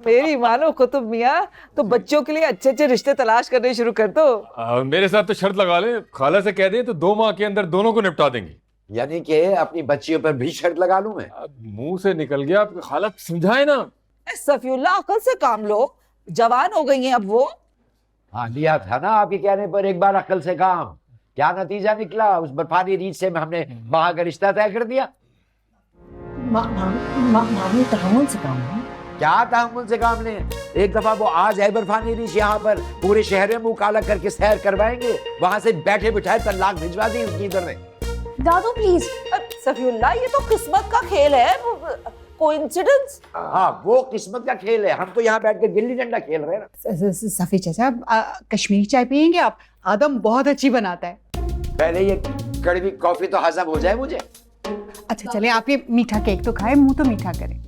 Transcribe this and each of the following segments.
मेरी मानो कुतुब मियाँ, तो बच्चों के लिए अच्छे अच्छे रिश्ते तलाश करने शुरू कर दो। मेरे साथ तो शर्त लगा ले, खाला से कह दे तो 2 माह के अंदर दोनों को निपटा देंगी। यानी कि अपनी बच्चियों पर भी शर्त लगा लूं मैं? मुंह से निकल गया, खाला समझाए ना। सफीउल्लाह, अकल से काम लो, जवान हो गई हैं अब वो। हाँ, लिया था ना आपके कहने पर एक बार अकल से काम। क्या नतीजा निकला? उस बर्फानी रीत से हमने वहां का रिश्ता तय कर दिया। मामी तहम्मुल से काम है। क्या तहम्मुल से काम लें? एक दफा वो आ जाए बर्फानी रीछ यहाँ पर, पूरे शहर में मुंह काला करके सैर करवाएंगे, वहां से बैठे बिठाए तलाक भिजवा दी उसकी इधर ने। दादू प्लीज। सफीउल्लाह, ये तो किस्मत का खेल है, कोइंसिडेंस। हाँ, वो किस्मत का खेल है, हम तो यहाँ बैठ के गिल्ली डंडा खेल रहे हैं ना। सफी चाचा, कश्मीरी चाय पियेंगे आप? आदम बहुत अच्छी बनाता है। पहले ये कड़वी कॉफी तो हजम हो जाए मुझे। अच्छा चले, आप ये मीठा केक तो खाए, मुंह तो मीठा करें।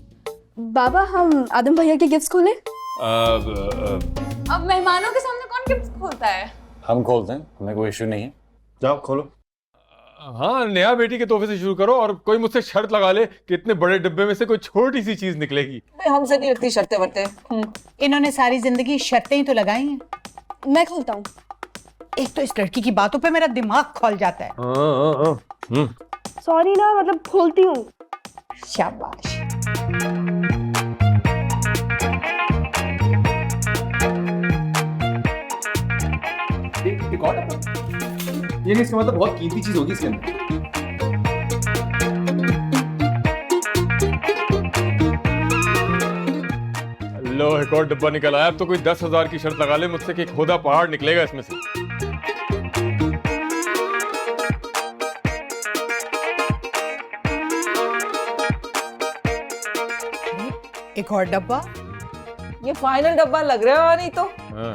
बाबा, हम आदम भैया के गिफ्ट्स खोलें? अब मेहमानों के सामने कौन गिफ्ट खोलता है? हम खोलते हैं, हमें कोई इश्यू नहीं है। जाओ खोलो। हाँ, नया बेटी के तोहफे से शुरू करो, और कोई मुझसे शर्त लगा ले कि इतने बड़े डिब्बे में से कोई छोटी सी चीज निकलेगी। हमसे नहीं लगती शर्तें वर्तें। इन्होंने सारी जिंदगी शर्तें ही तो लगाई हैं। मैं खोलता हूँ। एक तो इस लड़की की बातों पे मेरा दिमाग खोल जाता है। सॉरी ना, मतलब खोलती हूँ। शाबाश। ये नहीं, इसका मतलब बहुत कीमती चीज होगी इसके अंदर। लो, एक और डब्बा निकल आया। अब तो कोई 10,000 की शर्त लगा ले मुझसे कि खोदा पहाड़ निकलेगा इसमें से। एक और डब्बा। ये फाइनल डब्बा लग रहा है, नहीं तो। हाँ।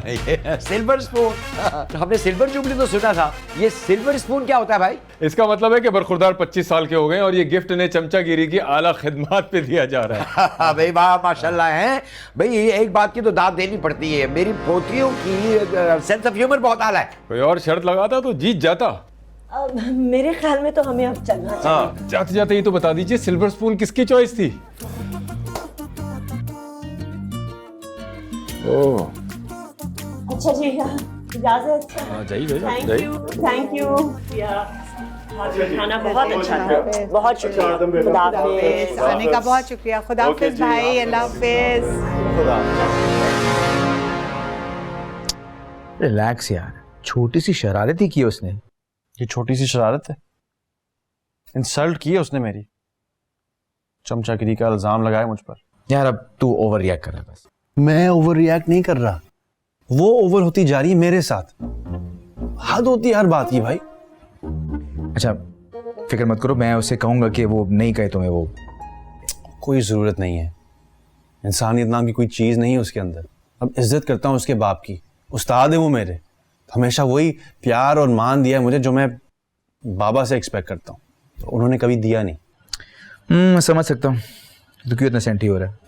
ये सिल्वर स्पून। हमने सिल्वर जुबली तो सुना था, ये सिल्वर स्पून क्या होता है भाई? इसका मतलब है कि बरखुरदार 25 साल के हो गए और ये गिफ्ट ने चमचागिरी की आला खिदमत पे दिया जा रहा है। भाई वाह, माशाल्लाह है भाई। एक बात की तो दाद देनी पड़ती है, मेरी पोतियों की सेंस ऑफ ह्यूमर बहुत आला है। कोई और शर्त लगाता तो जीत जाता। मेरे ख्याल में तो हमें अब चलना चाहिए। हाँ, जाते जाते ये तो बता दीजिए, सिल्वर स्पून किसकी चॉइस थी? ओह, अच्छा जी, इजाजत। जाइए थैंक यू। खाना बहुत अच्छा था, बहुत शुक्रिया। खुदा हाफिज। आने का बहुत शुक्रिया। खुदा हाफिज भाई, अल्लाह हाफिज। रिलैक्स यार, छोटी सी शरारत ही की उसने। ये छोटी सी शरारत है? इंसल्ट की है उसने मेरी, चमचागिरी का इल्जाम लगाया मुझ पर। यार अब तू ओवर रिएक्ट कर रहा है। बस मैं ओवर रिएक्ट नहीं कर रहा, वो ओवर होती जा रही है मेरे साथ। हद होती है हर बात की भाई। अच्छा फिक्र मत करो, मैं उसे कहूंगा कि वो नहीं कहे तुम्हें। वो कोई जरूरत नहीं है, इंसानियत नाम की कोई चीज नहीं है उसके अंदर। अब इज्जत करता हूँ उसके बाप की, उस्ताद है वो मेरे। हमेशा वही प्यार और मान दिया है मुझे जो मैं बाबा से एक्सपेक्ट करता हूँ, तो उन्होंने कभी दिया नहीं। मैं समझ सकता हूँ तो क्यों इतना सेंटी हो रहा है।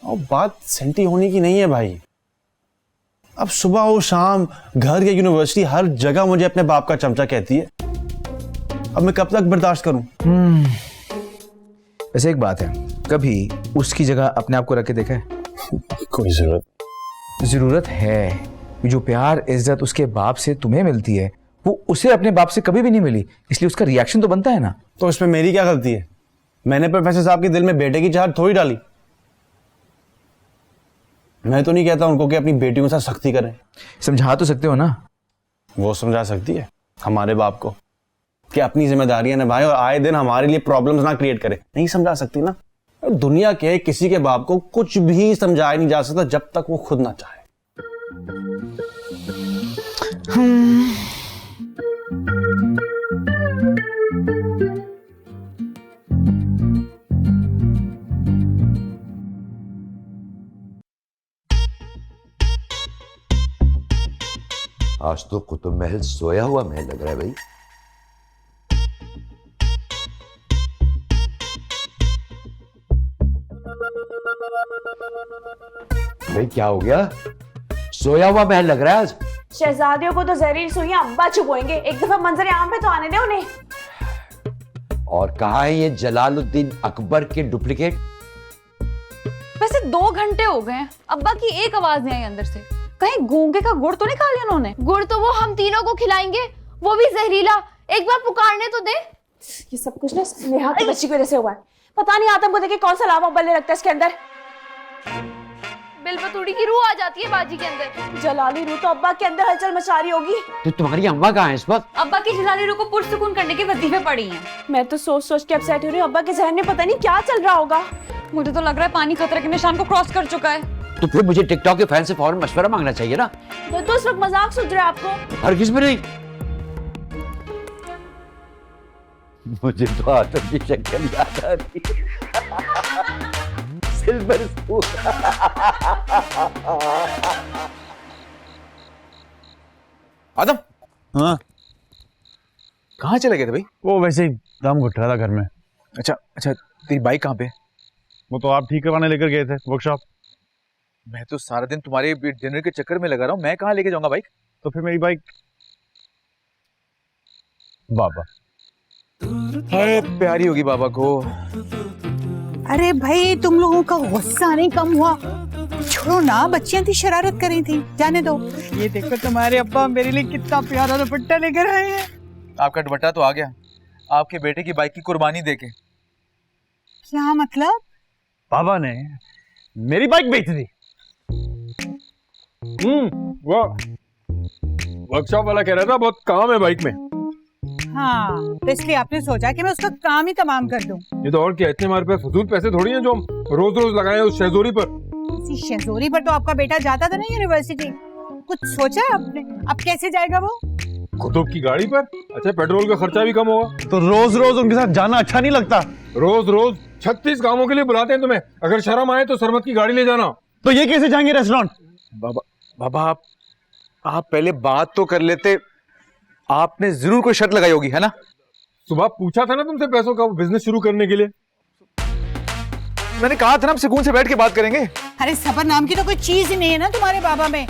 और बात सेंटी होने की नहीं है भाई। अब सुबह हो शाम, घर या यूनिवर्सिटी, हर जगह मुझे अपने बाप का चमचा कहती है। अब मैं कब तक बर्दाश्त करूं? वैसे एक बात है, कभी उसकी जगह अपने आप को रख के देखा है? कोई जरूरत है। जो प्यार इज्जत उसके बाप से तुम्हें मिलती है, वो उसे अपने बाप से कभी भी नहीं मिली, इसलिए उसका रिएक्शन तो बनता है ना। तो इसमें मेरी क्या गलती है? मैंने प्रोफेसर साहब के दिल में बेटे की चाहत थोड़ी डाली। मैं तो नहीं कहता उनको कि अपनी बेटियों के साथ सख्ती करें। समझा तो सकते हो ना। वो समझा सकती है हमारे बाप को कि अपनी जिम्मेदारियां निभाए और आए दिन हमारे लिए प्रॉब्लम्स ना क्रिएट करे। नहीं समझा सकती ना। दुनिया के किसी के बाप को कुछ भी समझाया नहीं जा सकता जब तक वो खुद ना चाहे। आज तो कुतुब महल सोया हुआ महल लग रहा है भाई। भाई क्या हो गया? सोया हुआ महल लग रहा है आज। शहजादियों को तो जहरीली सुइयां अब्बा चुभोएंगे। एक दफा मंजर आम पे तो आने दे उन्हें। और कहाँ है ये जलालुद्दीन अकबर के डुप्लीकेट? वैसे 2 घंटे हो गए हैं, अब्बा की एक आवाज नहीं आई अंदर से। कहीं गूंगे का गुड़ तो नहीं खा लिया उन्होंने? गुड़ तो वो हम तीनों को खिलाएंगे, वो भी जहरीला। एक बार पुकारने तो दे। ये सब कुछ ना नेहा की बच्ची की वजह से हुआ है। पता नहीं आतंक को देखे कौन सा लावा उबलने लगता है इसके अंदर। बिलबतूड़ी की रूह आ जाती है बाजी के अंदर। जलाली रूह तो अब्बा के अंदर हलचल मचा रही होगी। तो तुम्हारी अम्मा कहाँ है इस वक्त? अब्बा की जलाली रूह को पुरसुकून करने की वजीफे पड़ी हैं। मैं तो सोच सोच के अपसेट हो रही हूँ। अब्बा के जहन में पता नहीं क्या चल रहा होगा। मुझे तो लग रहा है पानी खतरे के निशान को क्रॉस कर चुका है। तो फिर मुझे टिकटॉक के फैन से फौरन मशवरा मांगना चाहिए ना। तो उस वक्त मजाक सूझ रहा है आपको? हरगिज़ भी नहीं। मुझे तो आदम की शक्ल याद आ रही है। Silver spoon. आदम, हाँ कहाँ चले गए थे भाई? वो वैसे ही दम घुट रहा था घर में। अच्छा अच्छा, तेरी बाइक कहाँ पे? वो तो आप ठीक करवाने लेकर गए थे वर्कशॉप। मैं तो सारा दिन तुम्हारे डिनर के चक्कर में लगा रहा हूँ, मैं कहाँ लेके जाऊंगा बाइक? तो फिर मेरी बाइक बाबा। अरे प्यारी होगी बाबा को। अरे भाई तुम लोगों का गुस्सा नहीं कम हुआ? छोड़ो ना, बच्चियां थी, शरारत करी थी, जाने दो। ये देखो तुम्हारे अब्बा मेरे लिए कितना प्यारा दुपट्टा लेकर आए हैं। आपका दुपट्टा तो आ गया, आपके बेटे की बाइक की कुर्बानी देके। क्या मतलब? बाबा ने मेरी बाइक बेच दी। वो वर्कशॉप वाला कह रहा था बहुत काम है बाइक में। हाँ, तो इसलिए आपने सोचा कि मैं उसका काम ही तमाम कर दूं। ये तो और क्या, इतने हमारे पास फजूल पैसे थोड़ी हैं जो हम रोज रोज लगाए उस शहजोरी पर। इसी शहजोरी पर तो आपका बेटा जाता था ना यूनिवर्सिटी। कुछ सोचा है आपने? अब कैसे जाएगा वो? कुतुब की गाड़ी पर। अच्छा, पेट्रोल का खर्चा भी कम होगा। तो रोज रोज उनके साथ जाना अच्छा नहीं लगता। रोज रोज 36 कामों के लिए बुलाते हैं तुम्हें। अगर शर्म आए तो सरमत की गाड़ी ले जाना। तो ये कैसे जाएंगे रेस्टोरेंट? बाबा आप पहले बात तो कर लेते। आपने जरूर कोई शर्त लगाई होगी, है ना? सुबह पूछा था ना तुमसे पैसों का बिजनेस शुरू करने के लिए। मैंने कहा था ना, हम सुकून से बैठ के बात करेंगे। अरे सबर नाम की तो कोई चीज ही नहीं है ना तुम्हारे बाबा में।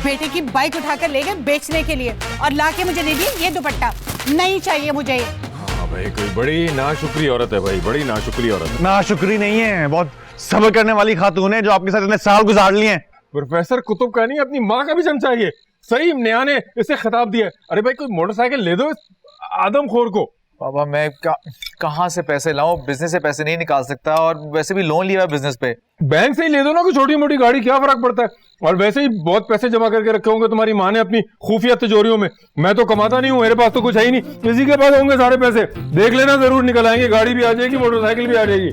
बेटे की बाइक उठाकर ले गए बेचने के लिए और लाके मुझे दे दिए ये दुपट्टा। नहीं चाहिए मुझे ये। हाँ भाई, कोई बड़ी नाशुक्री औरत है भाई, बड़ी नाशुक्री औरत है। नाशुक्री नहीं है, बहुत सब्र करने वाली खातून है जो आपके साथ इतने साल गुजार लिए हैं। प्रोफेसर कुतुब का नहीं, अपनी माँ का भी चमचा है ये। सही नेहा ने इसे खिताब दिया। अरे भाई, कोई मोटरसाइकिल ले दो इस आदमखोर को। बाबा मैं कहाँ से पैसे लाऊं? बिजनेस से पैसे नहीं निकाल सकता, और वैसे भी लोन लिया है बिजनेस पे। बैंक से ही ले दो ना, कोई छोटी मोटी गाड़ी, क्या फर्क पड़ता है। और वैसे ही बहुत पैसे जमा करके रखे होंगे तुम्हारी माँ ने अपनी खुफिया तिजोरियों में। मैं तो कमाता नहीं हूँ, मेरे पास तो कुछ है ही नहीं। किसी के पास होंगे सारे पैसे, देख लेना, जरूर निकल आएंगे। गाड़ी भी आ जाएगी, मोटरसाइकिल भी आ जाएगी।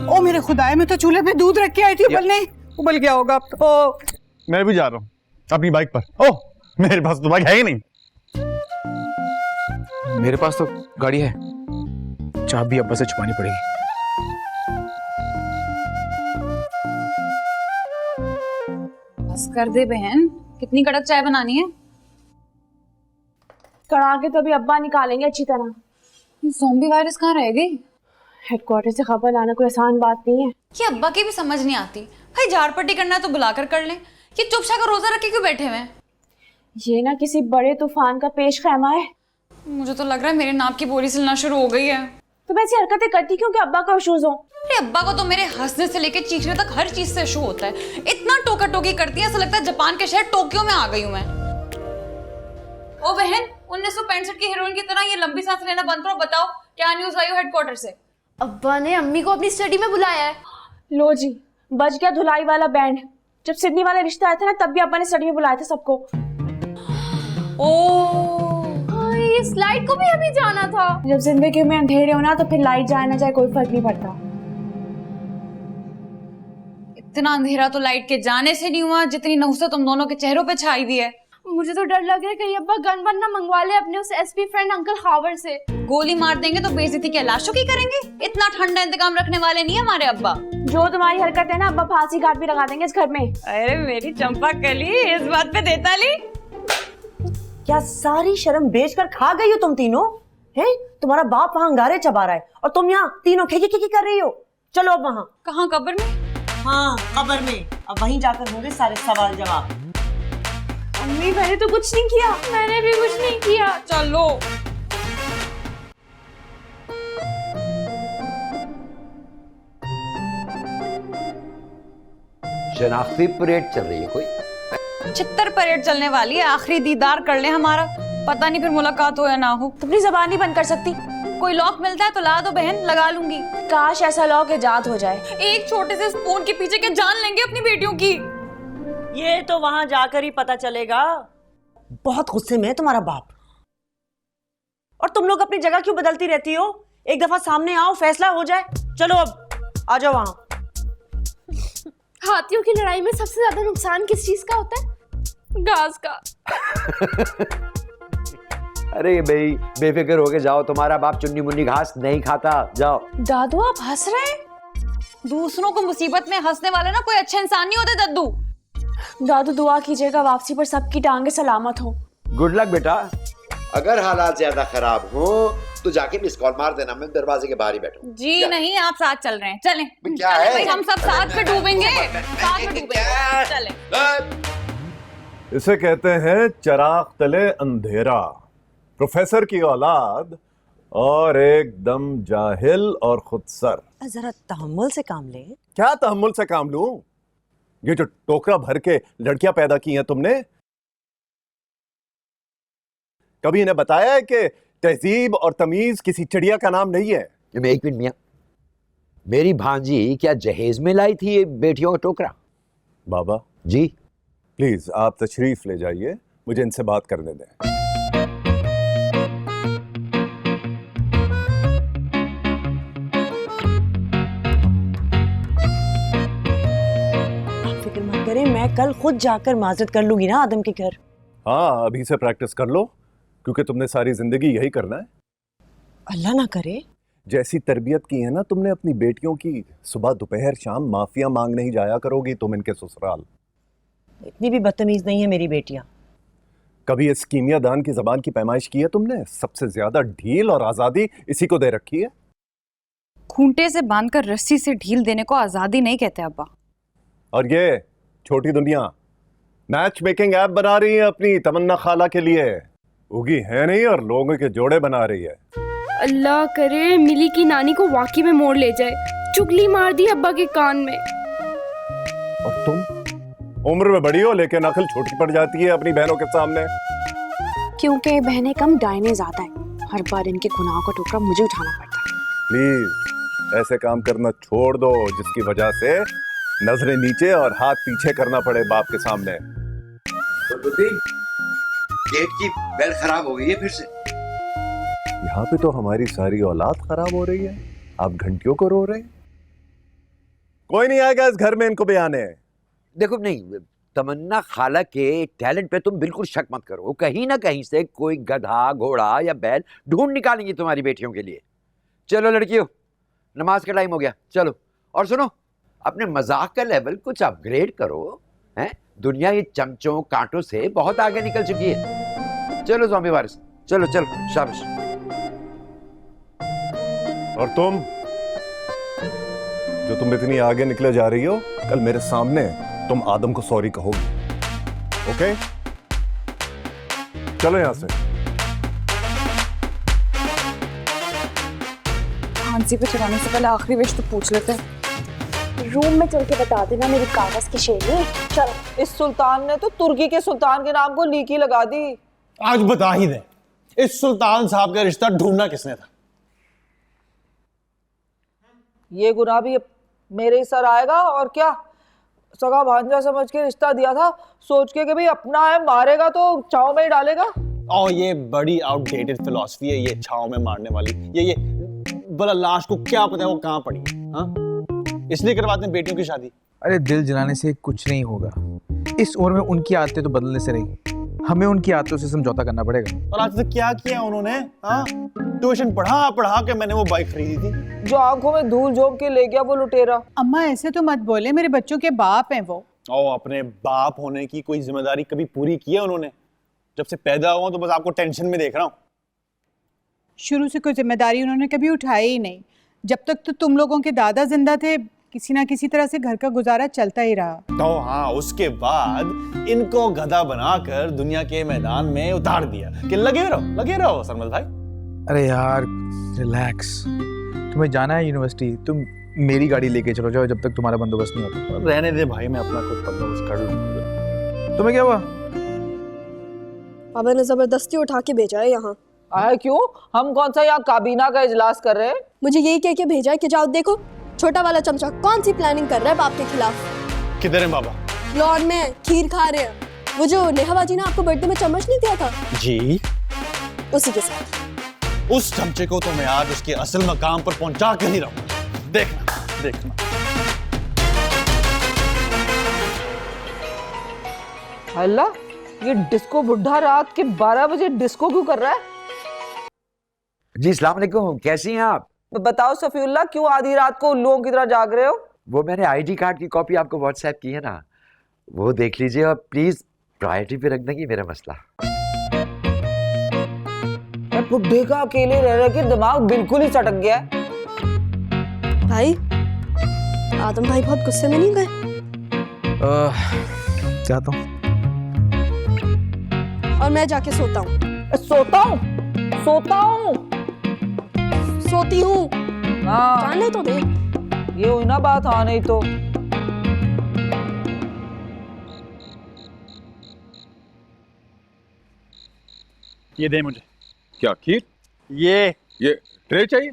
ओ मेरे खुदाए, मैं तो चूल्हे पे दूध रख के आई थी उबलने। उबल गया होगा अब तो। मैं भी जा रहा हूँ अपनी बाइक पर। ओह, मेरे पास तो बाइक है ही नहीं। मेरे पास तो गाड़ी है, चाबी अब्बा से छुपानी पड़ेगी। बस कर दे बहन, कितनी कड़क चाय बनानी है? कड़ा के तो अभी अब्बा निकालेंगे अच्छी तरह। ये ज़ॉम्बी वायरस कहाँ रह गई? हेडक्वार्टर से खबर लाना कोई आसान बात नहीं है। ये अब्बा की भी समझ नहीं आती। भाई झाड़ पट्टी करना है तो बुलाकर कर लें, ये चुपचाप का रोजा रखे क्यों बैठे हुए हैं? ये ना किसी बड़े तूफान का पेश खैमा है। मुझे तो लग रहा है मेरे नाप की बोरी सिलना शुरू हो गई है। तो मैं ऐसी हरकतें करती क्यों कि अब्बा को इश्यूज हो? अरे अब्बा को तो मेरे हंसने से लेके चीखने तक हर चीज से इशू होता है। इतना टोका टोकी करती है, ऐसा लगता है जापान के शहर टोक्यो में आ गई हूँ मैं। ओ बहन, 1965 की हीरोइन की तरह ये लंबी सांस लेना बंद करो। बताओ क्या न्यूज आई हो हेडक्वार्टर से? अब्बा ने अम्मी को अपनी स्टडी में बुलाया है। लो जी, बच गया धुलाई वाला बैंड। जब सिडनी वाला रिश्ता आया था ना, तब भी अब्बा ने स्टडी में बुलाया था सबको। हाँ, ये स्लाइड को भी अभी जाना था। जब जिंदगी में अंधेरे होना तो फिर लाइट जाए ना जाए कोई फर्क नहीं पड़ता। इतना अंधेरा तो लाइट के जाने से नहीं हुआ जितनी नहुसत तुम दोनों के चेहरों पे छाई हुई है। मुझे तो डर लग रहा है कहीं अब्बा गन वन ना मंगवा ले अपने उस एसपी फ्रेंड अंकल खावर से। गोली मार देंगे तो बेइज्जती क्या लाशों की करेंगे? इतना ठंडा इंतकाम रखने वाले नहीं है हमारे अब्बा। जो तुम्हारी हरकत है ना, अब्बा फांसी घाट भी लगा देंगे इस घर में। अरे मेरी चंपा कली, इस बात पे देता ली। क्या सारी शर्म बेचकर खा गई हो तुम तीनों? हैं? तुम्हारा बाप वहाँ अंगारे चबा रहा है और तुम यहाँ तीनों खी कर रही हो। चलो अब वहाँ। कहाँ, कब्र में? हाँ, कब्र में। अब वहीं जाकर होंगे सारे सवाल जवाब। मम्मी मैंने तो कुछ नहीं किया। मैंने भी कुछ नहीं किया। चलो। शनाख्ती परेड चल रही है कोई? चित्तर परेड चलने वाली है, आखिरी दीदार कर ले हमारा, पता नहीं फिर मुलाकात हो या ना हो। तुम अपनी जबान नहीं बंद कर सकती? कोई लॉक मिलता है तो ला दो बहन, लगा लूंगी। काश ऐसा लॉक इजाद हो जाए। एक छोटे से स्पून के पीछे क्या जान लेंगे अपनी बेटियों की। ये तो वहां जाकर ही पता चलेगा। बहुत गुस्से में है तुम्हारा बाप। और तुम लोग अपनी जगह क्यों बदलती रहती हो? एक दफा सामने आओ, फैसला हो जाए। चलो अब आ जाओ वहां। हाथियों की लड़ाई में सबसे ज्यादा नुकसान किस चीज का होता है? घास का। अरे भाई बेफिक्र होके जाओ, तुम्हारा बाप चुन्नी मुन्नी घास नहीं खाता। जाओ। दादू आप हंस रहे हैं? दूसरों को मुसीबत में हंसने वाले ना कोई अच्छा इंसान नहीं होते दादू। दादू दुआ कीजिएगा वापसी पर सबकी टांगे सलामत हो। गुड लक बेटा। अगर हालात ज्यादा खराब हो तो जाके मिस कॉल मार देना, मैं दरवाजे के बाहर ही बैठूं। जी नहीं, आप साथ चल रहे हैं, चलें। क्या चलें है? भाई, हम सब साथ में डूबेंगे, साथ में डूबेंगे, चलें। इसे कहते हैं चिराग तले अंधेरा। प्रोफेसर की औलाद और एकदम जाहिल और खुदसर। जरा तहम्मुल से काम ले। क्या तहम्मुल से काम लूं? ये जो टोकरा भर के लड़कियां पैदा की हैं तुमने, कभी इन्हें बताया है कि तहजीब और तमीज किसी चिड़िया का नाम नहीं है? एक मिनट मियां, मेरी भांजी क्या जहेज में लाई थी ये बेटियों का टोकरा? बाबा जी प्लीज आप तशरीफ ले जाइए, मुझे इनसे बात करने दें। फिक्र मत करें, मैं कल खुद जाकर माजरत कर लूंगी ना आदम के घर। हाँ अभी से प्रैक्टिस कर लो, क्योंकि तुमने सारी जिंदगी यही करना है। अल्लाह ना करे। जैसी तरबियत की है ना तुमने अपनी बेटियों की, सुबह दोपहर शाम माफिया मांगने ही जाया करोगी तुम इनके ससुराल। इतनी भी बदतमीज नहीं है मेरी बेटियां। कभी इस कीमिया दान की जबान की पैमाइश की है तुमने? सबसे ज्यादा ढील और आजादी इसी को दे रखी है। खूंटे से बांधकर रस्सी से ढील देने को आजादी नहीं कहते अब्बा। और ये छोटी दुनिया मैच मेकिंग ऐप बना रही है अपनी तमन्ना खाला के लिए। उगी है नहीं और लोगों के जोड़े बना रही है। अल्लाह करे मिली की नानी को वाकई में मोड़ ले जाए। चुगली मार दी अब्बा के कान में। और तुम उम्र में बड़ी हो लेकिन अकल छोटी पड़ जाती है अपनी बहनों के सामने। क्योंकि बहनें कम डायने ज्यादा है। हर बार इनके गुनाहों का टोकरा मुझे उठाना पड़ता है। प्लीज ऐसे काम करना छोड़ दो जिसकी वजह से नजरें नीचे और हाथ पीछे करना पड़े बाप के सामने। गेट की बेल खराब हो गई है फिर से। यहाँ पे तो हमारी सारी औलाद खराब हो रही है, आप घंटियों को रो रहे हैं। कोई नहीं आएगा इस घर में इनको भी आने। देखो नहीं, तमन्ना खाला के टैलेंट पे तुम बिल्कुल शक मत करो। कहीं ना कहीं से कोई गधा घोड़ा या बैल ढूंढ निकालेंगी तुम्हारी बेटियों के लिए। चलो लड़कियों, नमाज का टाइम हो गया, चलो। और सुनो, अपने मजाक का लेवल कुछ अपग्रेड करो। हैं? दुनिया ये चमचों कांटों से बहुत आगे निकल चुकी है। चलो ज़ॉम्बी वारिस, चलो चलो, शाबाश। और तुम इतनी आगे निकले जा रही हो, कल मेरे सामने तुम आदम को सॉरी कहोगी। ओके चलो यहां से। फांसी पे चढ़ाने से पहले आखिरी विश तो पूछ लेते हैं। रूम में चल के बता देना मेरी कागज की शेरनी। चलो। इस सुल्तान ने तो तुर्की के सुल्तान के नाम को लीकी लगा दी। आज बता ही दे, इस सुल्तान साहब का रिश्ता ढूंढना किसने था? ये गुनाह भी मेरे ही सर आएगा और क्या। सगा भांजा समझ के रिश्ता दिया था, सोच के कि भाई अपना है, मारेगा तो छाव में ही डालेगा। और ये बड़ी आउटडेटेड फिलॉसफी है ये छाव में मारने वाली। ये भला लाश को क्या पता है वो कहाँ पड़ी है? हाँ? इसलिए करवाते हैं बेटियों की शादी। अरे दिल जलाने से कुछ नहीं होगा। इस उम्र में उनकी आदतें तो बदलने से नहीं, हमें उनकी आदतों से समझौता करना पड़ेगा। और आज तक क्या किया उन्होंने? हाँ? ट्यूशन पढ़ा के मैंने वो बाइक खरीदी थी। जो आंखों में धूल झोंक के ले गया वो लुटेरा। अम्मा ऐसे तो मत बोले, मेरे बच्चों के बाप हैं वो। और अपने बाप होने की कोई जिम्मेदारी कभी पूरी की है उन्होंने? जब से पैदा हुआ तो बस आपको टेंशन में देख रहा हूँ। शुरू से कोई जिम्मेदारी उन्होंने कभी उठाई ही नहीं। जब तक तो तुम लोगों के दादा जिंदा थे, किसी ना किसी तरह से घर का गुजारा चलता ही रहा। तो हाँ, उसके बाद इनको गधा बनाकर दुनिया के मैदान में उतार दिया कि लगे रहो सरमद भाई। अरे यार रिलैक्स, तुम्हें जाना है यूनिवर्सिटी, तुम मेरी गाड़ी लेके चलो जाओ जब तक तुम्हारा बंदोबस्त नहीं होता। रहने दे भाई, मैं अपना खुद बंदोबस्त कर लूँ। तुम्हें क्या हुआ? पापा ने जबरदस्ती उठा के भेजा है यहाँ। आए क्यों? हम कौन सा यहाँ काबीना का इजलास कर रहे हैं? मुझे यही कह के भेजा है कि जाओ देखो छोटा वाला चमचा कौन सी प्लानिंग कर रहा है बाप के खिलाफ। किधर है बाबा? लॉन में खीर खा रहे हैं। वो जो नेहा बाजी ने आपको बर्थडे में चम्मच नहीं दिया था जी, उसी के साथ। उस चमचे को तो मैं आज उसके असल मकाम पर पहुंचा कर ही रहूंगा। देखना। अल्लाह, ये डिस्को बुढ़ा रात के 12 बजे डिस्को क्यों कर रहा है? जी अस्सलाम वालेकुम, कैसी हैं आप? बताओ सफीउल्लाह, क्यों आधी रात को उल्लुओं की तरह जाग रहे हो? वो मैंने आईडी कार्ड की कॉपी आपको व्हाट्सएप की है ना, वो देख लीजिए और प्लीज प्रायोरिटी पे रख देंगे मेरा मसला। बुढ़े का अकेले रह रहे के दिमाग बिल्कुल ही चटक गया है। भाई आदम भाई बहुत गुस्से में नहीं गए? जाता हूँ। और मैं जाके सोता हूँ। सोती हूँ। हाँ, जाने तो दे। ये हुई ना बात। हाँ नहीं तो ये दे मुझे। क्या खीर? ये ट्रे चाहिए?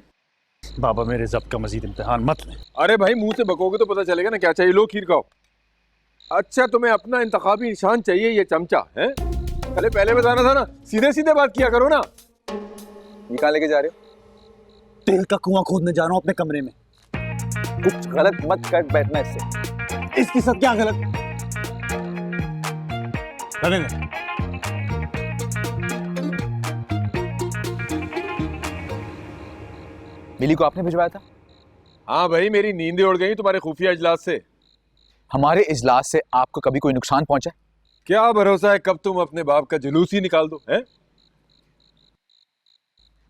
बाबा मेरे जब्त का मजीद इम्तिहान मत ले। अरे भाई, मुंह से बकोगे तो पता चलेगा ना क्या चाहिए। लो खीर खाओ। अच्छा, तुम्हें अपना इंतखाबी निशान चाहिए, ये चमचा है? पहले बताना था ना, सीधे बात किया करो ना। ये कहाँ लेके जा रहे हो? तेल का कुआं खोदने जा रहा हूँ अपने कमरे में। कुछ गलत मत कर बैठना इससे। इसकी सब क्या गलत? रहने दे। मिली को आपने भिजवाया था? हाँ भाई, मेरी नींदें उड़ गई तुम्हारे खुफिया इजलास से। हमारे इजलास से आपको कभी कोई नुकसान पहुंचा? क्या भरोसा है कब तुम अपने बाप का जुलूस ही निकाल दो है?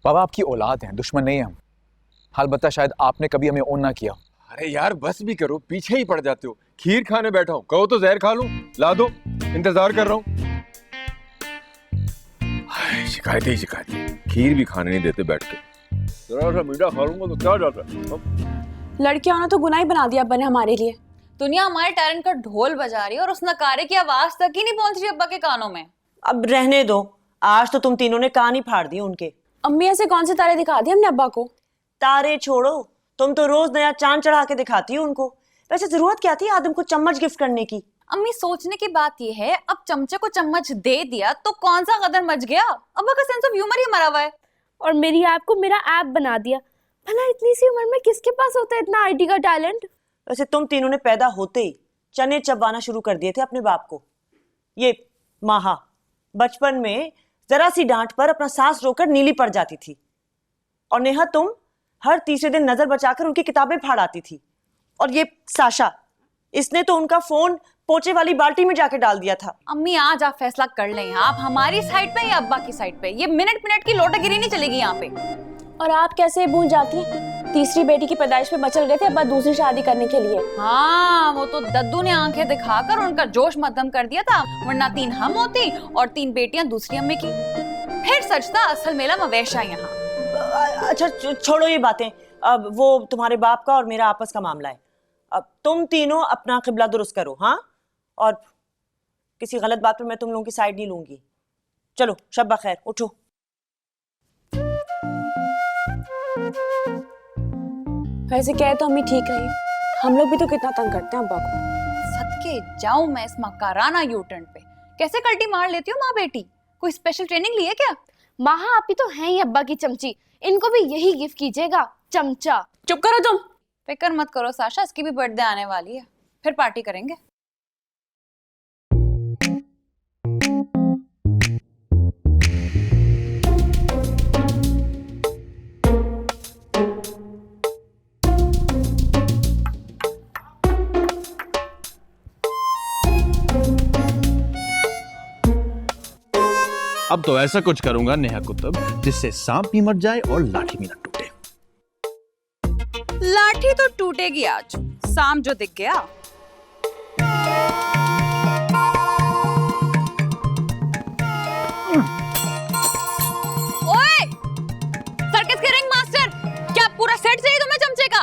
बाबा आपकी औलाद हैं, दुश्मन नहीं है हम। अलबत्ता शायद आपने कभी हमें ओन ना किया। अरे यार बस भी करो, पीछे ही पड़ जाते हो। खीर खाने बैठा हूँ, कहो तो जहर खा लूं। ला दो, इंतजार कर रहा हूँ। शिकायतें। खीर भी खाने नहीं देते बैठ के। जरा सा मीठा खा लूंगा तो क्या जाता है। लड़कियों ने तो गुनाह ही बना दिया बने हमारे लिए। दुनिया हमारे टैलेंट का ढोल बजा रही है और उस नकारे की आवाज तक ही नहीं पहुंच रही अब्बा के कानों में। अब रहने दो, आज तो तुम तीनों ने कान ही फाड़ दिए उनके। अम्मी ऐसे कौन से तारे दिखा दिए हमने अब्बा को? तारे छोड़ो, तुम तो रोज नया चांद चढ़ा के दिखाती हो उनको। वैसे जरूरत क्या थी आदम को चम्मच गिफ्ट करने की? अम्मी सोचने की बात यह है, अब चमचे को चम्मच दे दिया तो कौन सा कदर मच गया। अब्बा का सेंस ऑफ ह्यूमर ही मरा हुआ है। और मेरी ऐप को मेरा ऐप बना दिया। भला इतनी सी उम्र में किसके पास होता है इतना आईटी का टैलेंट? वैसे तुम तीनों ने पैदा होते ही चने चबाना शुरू कर दिए थे अपने बाप को। ये माहा बचपन में जरा सी डांट पर अपना सांस रोककर नीली पड़ जाती थी, और नेहा तुम हर तीसरे दिन नजर बचाकर उनकी किताबें फाड़ आती थी। और ये साशा, इसने तो उनका फोन पोचे वाली बाल्टी में जाके डाल दिया था। अम्मी आज आप फैसला कर लें, आप हमारी साइड पे या अब्बा की साइड पे? ये मिनट की लोटागिरी नहीं चलेगी यहाँ पे। और आप कैसे भूल जाती हैं? तीसरी बेटी की पैदाइश पे मचल गए थे अब्बा दूसरी शादी करने के लिए। हाँ, वो तो दद्दू ने आंखें दिखाकर उनका जोश मध्यम कर दिया था, वरना 3 हम होती और 3 बेटियां दूसरी अम्मी की। फिर सच था असल मेला मवेशा यहाँ। अच्छा छोड़ो ये बातें, अब वो तुम्हारे बाप का और मेरा आपस का मामला है। अब तुम तीनों अपना किबला दुरुस्त करो। हाँ, और किसी गलत बात पर मैं तुम लोगों की साइड नहीं लूंगी। चलो शब्बा खैर, उठो। वैसे कहे तो अम्मी ठीक रही, हम लोग भी तो कितना तंग करते हैं अब्बा को। सदके जाऊं मैं इस मकाराना यूटर्न पे। कैसे कल्टी मार लेती हो माँ बेटी? कोई स्पेशल ट्रेनिंग ली है क्या? माहा आप ही तो हैं ही अब्बा की चमची, इनको भी यही गिफ्ट कीजिएगा, चमचा। चुप करो तुम। फिक्र मत करो साशा, इसकी भी बर्थडे आने वाली है, फिर पार्टी करेंगे। अब तो ऐसा कुछ करूंगा नेहा कुतुब जिससे सांप भी मर जाए और लाठी भी ना टूटे। लाठी तो टूटेगी आज, सांप जो दिख गया। ओए, सर्कस के रिंग मास्टर, क्या पूरा सेट चाहिए तुम्हें चमचे का?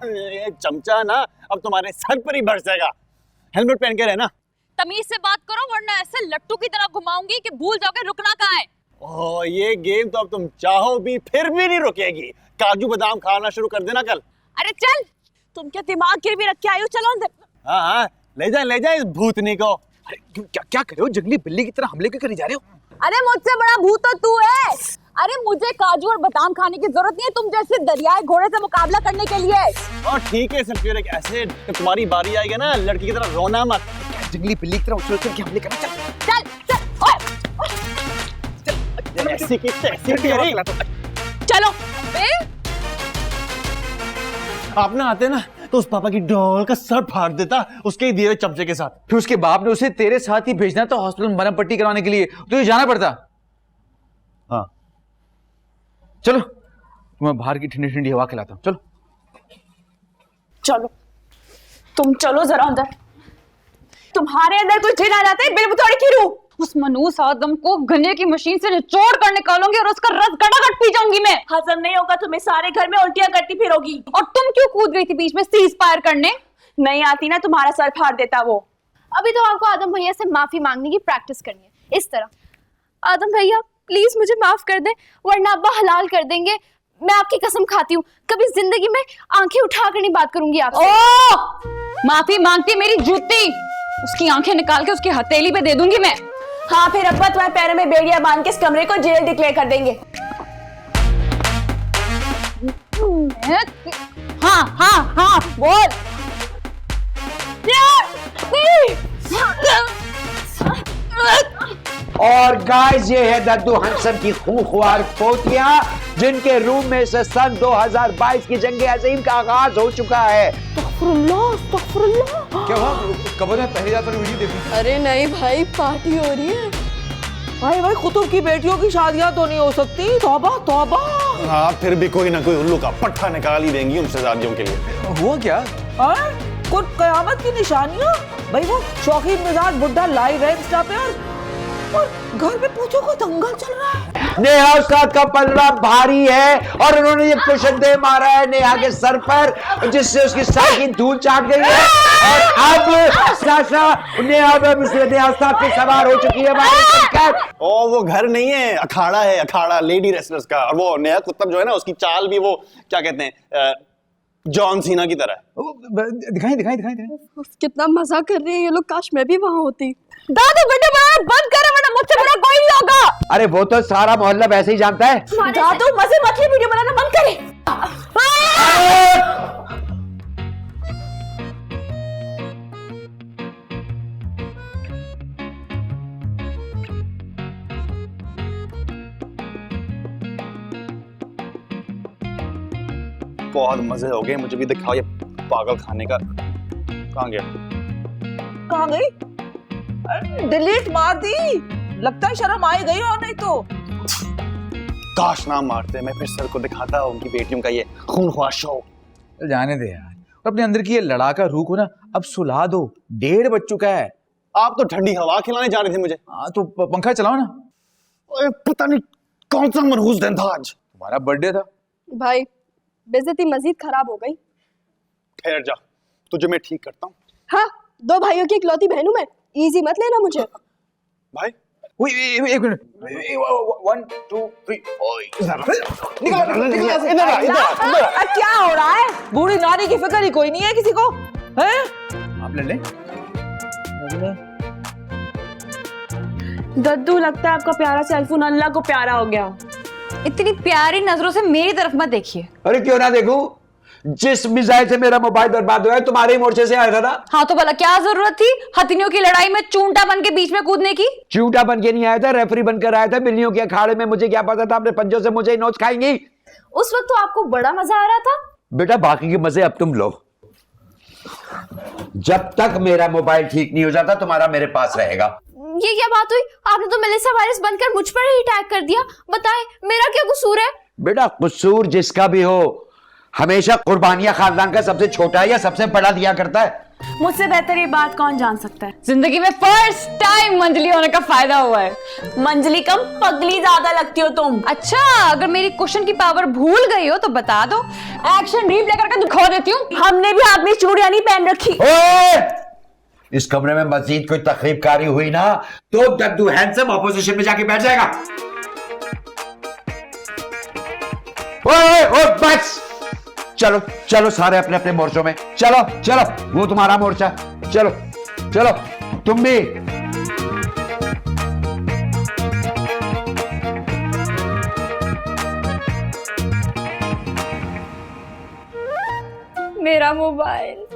ये चमचा ना अब तुम्हारे सर पर ही बरसेगा। हेलमेट पहन के रहना। तमीज से बात करो वरना ऐसे लट्टू की तरह घुमाऊंगी कि भूल जाओगे रुकना कहाँ है। ओह, ये गेम तो अब तुम चाहो भी फिर भी नहीं रुकेगी। काजू बादाम खाना शुरू कर देना कल। अरे चल, तुम क्या दिमाग गिरवी रख के आए हो? चलो अंदर। हाँ, ले जा इस भूतनी को। अरे क्या क्या कर रहे हो? जंगली बिल्ली की तरह हमले क्यों करी जा रहे हो? अरे मुझसे बड़ा भूत तो तू है। अरे मुझे काजू और बादाम खाने की जरूरत नहीं है तुम जैसे दरियाए घोड़े से मुकाबला करने के लिए। और ठीक है सल्फ्यूरिक एक एसिड, तो तुम्हारी बारी आएगी ना लड़की की तरह रोना मत। जंगली बिल्ली की तरह उछल उछल के हमले करना। चल ऐसे की तैसे तेरे। चलो। आप ना आते ना तो उस पापा की डॉल का सर फाड़ देता उसके ही दिए हुए चमचे के साथ। फिर उसके बाप ने उसे तेरे साथ ही भेजना था हॉस्पिटल मरहम पट्टी करवाने के लिए, तो ये जाना पड़ता। हाँ चलो, मैं बाहर की ठंडी ठंडी हवा खिलाता हूँ। चलो चलो, तुम चलो जरा अंदर। तुम्हारे अंदर कोई जिन आ जाते हैं बिलबुतौड़ी की रूह। उस मनूस आदम को गन्ने की मशीन से निचोड़ कर निकालूंगी और उसका रस गटागट पी जाऊंगी मैं। हजम नहीं होगा तुम्हें, सारे घर में उल्टियां करती फिरोगी। और तुम क्यों कूद गई थी बीच में सीज फायर करने? नहीं आती ना, तुम्हारा सर फाड़ देता वो। अभी तो आपको आदम भैया से माफी मांगने की प्रैक्टिस करनी है, इस तरह। आदम भैया प्लीज मुझे माफ कर दे, वरना अब्बा हलाल कर देंगे। मैं आपकी कसम खाती हूँ कभी जिंदगी में आंखें उठाकर नहीं बात करूंगी आपसे। ओ, माफी मांगती मेरी जूती, उसकी आंखें निकाल के उसकी हथेली पे दे दूंगी मैं। हाँ, फिर अब्बा तुम्हारे पैरों में बेड़िया बांध के इस कमरे को जेल डिक्लेयर कर देंगे। हाँ हाँ हाँ बोल। और गाइस, ये है दद्दू हंसम की खूंखार पोतियां, जिनके रूम में से सन 2022 की जंग अजीम का आगाज हो चुका है। क्या हुआ? कब ने पहली रात वाली वीडियो देखी? अरे नहीं भाई, पार्टी हो रही है। भाई कुतुब की बेटियों की शादियां तो नहीं हो सकती। तौबा तौबा। हाँ, फिर भी कोई ना कोई उल्लू का पट्टा निकाल ही देंगी उनसे शादियों के लिए। हुआ क्या? कुछ कयामत की निशानियां। भाई वो शौकीन मिजाज बुड्ढा लाइव है इंस्टा पे और घर में पूछो को दंगल चल रहा है। नेहा उस्ताद का पलड़ा भारी है और उन्होंने ये कुशन दे मारा है नेहा के सर पर, जिससे उसकी सर की धूल चाट गई है। और अब साशा नेहा उस्ताद पे सवार हो चुकी है। ओ, वो घर नहीं है, अखाड़ा है, अखाड़ा लेडी रेसलर्स का। और वो नेहा कुतुब जो है ना, उसकी चाल भी वो क्या कहते हैं, जॉन सीना की तरह। दिखाई। कितना मजा कर रहे हैं ये लोग, काश मैं भी वहां होती। दादू बेटे बंद कर, वरना मुझसे बड़ा कोई नहीं होगा। अरे वो तो सारा मोहल्ला वैसे ही जानता है। दादू मजे मत वीडियो बनाना बंद करे। बहुत मजे हो गए, मुझे भी दिखाओ ये पागल खाने का। कहाँ गया? कहाँ गई? डिलीट मार दी। लगता है शर्म आई गई और नहीं तो। काश ना मारते, मैं फिर सर को दिखाता उनकी बेटियों का ये खूनख्वार शो। जाने दे यार, अपने अंदर की ये लड़ाका रूह को ना अब सुला दो। 1:30 बज चुका है। आप तो ठंडी हवा खिलाने जा रहे थे मुझे। हाँ तो पंखा चलाओ ना। पता नहीं कौन सा मनहूस दिन था आज। तुम्हारा बर्थडे था भाई, बेइज्जती मजीद खराब हो गई। ठहर जा, तुझे मैं ठीक करता हूँ। हाँ, 2 भाइयों की इकलौती बहन हूं मैं, इजी मत लेना मुझे। भाई एक मिनट। 1 2 3 क्या हो रहा है? बूढ़ी नारी की फिक्र ही कोई नहीं है किसी को। हैं? आप ले लें। दद्दू, लगता है आपका प्यारा सेलफोन अल्लाह को प्यारा हो गया। इतनी प्यारी नजरों से मेरी तरफ मत देखिए। अरे क्यों ना देखूं? जिस मिसाइल से मेरा मोबाइल बर्बाद हुआ है तुम्हारे ही मोर्चे से आया था ना। हाँ तो भला क्या जरूरत थी हथिनियों की लड़ाई में चूंटा बन के बीच में कूदने की? चूंटा बन के नहीं आया था, रेफरी बनकर आया था बिल्लियों के अखाड़े में। मुझे क्या पता था अपने पंजों से मुझे ही नोच खाएंगी। उस वक्त तो आपको बड़ा मजा आ रहा था। बेटा बाकी के मजे अब तुम लो। जब तक मेरा मोबाइल ठीक नहीं हो जाता तुम्हारा मेरे पास रहेगा। ये क्या बात हुई? आपने तो मेलिसा वायरस बनकर मुझ पर ही अटैक कर दिया। बताएं, मेरा क्या कसूर है? बेटा कसूर जिसका भी हो, हमेशा कुर्बानियां खानदान का सबसे छोटा या सबसे बड़ा दिया करता है। मुझसे बेहतर ये बात कौन जान सकता है? जिंदगी में फर्स्ट टाइम मंजली होने का फायदा हुआ है। मंजली कम, पगली ज्यादा लगती हो तुम। अच्छा, अगर मेरी क्वेश्चन की पावर भूल गई हो तो बता दो, एक्शन रिप्ले करके दिखा देती हूँ। हमने भी हाथ में चूड़ियां नहीं पहन रखी। इस कमरे में मजीद कोई तकरीबकारी हुई ना तो दद्दू हैंडसम ऑपोजिशन में जाके बैठ जाएगा। ओए बस, चलो चलो सारे अपने अपने मोर्चों में। चलो चलो, वो तुम्हारा मोर्चा। चलो चलो तुम भी। मेरा मोबाइल।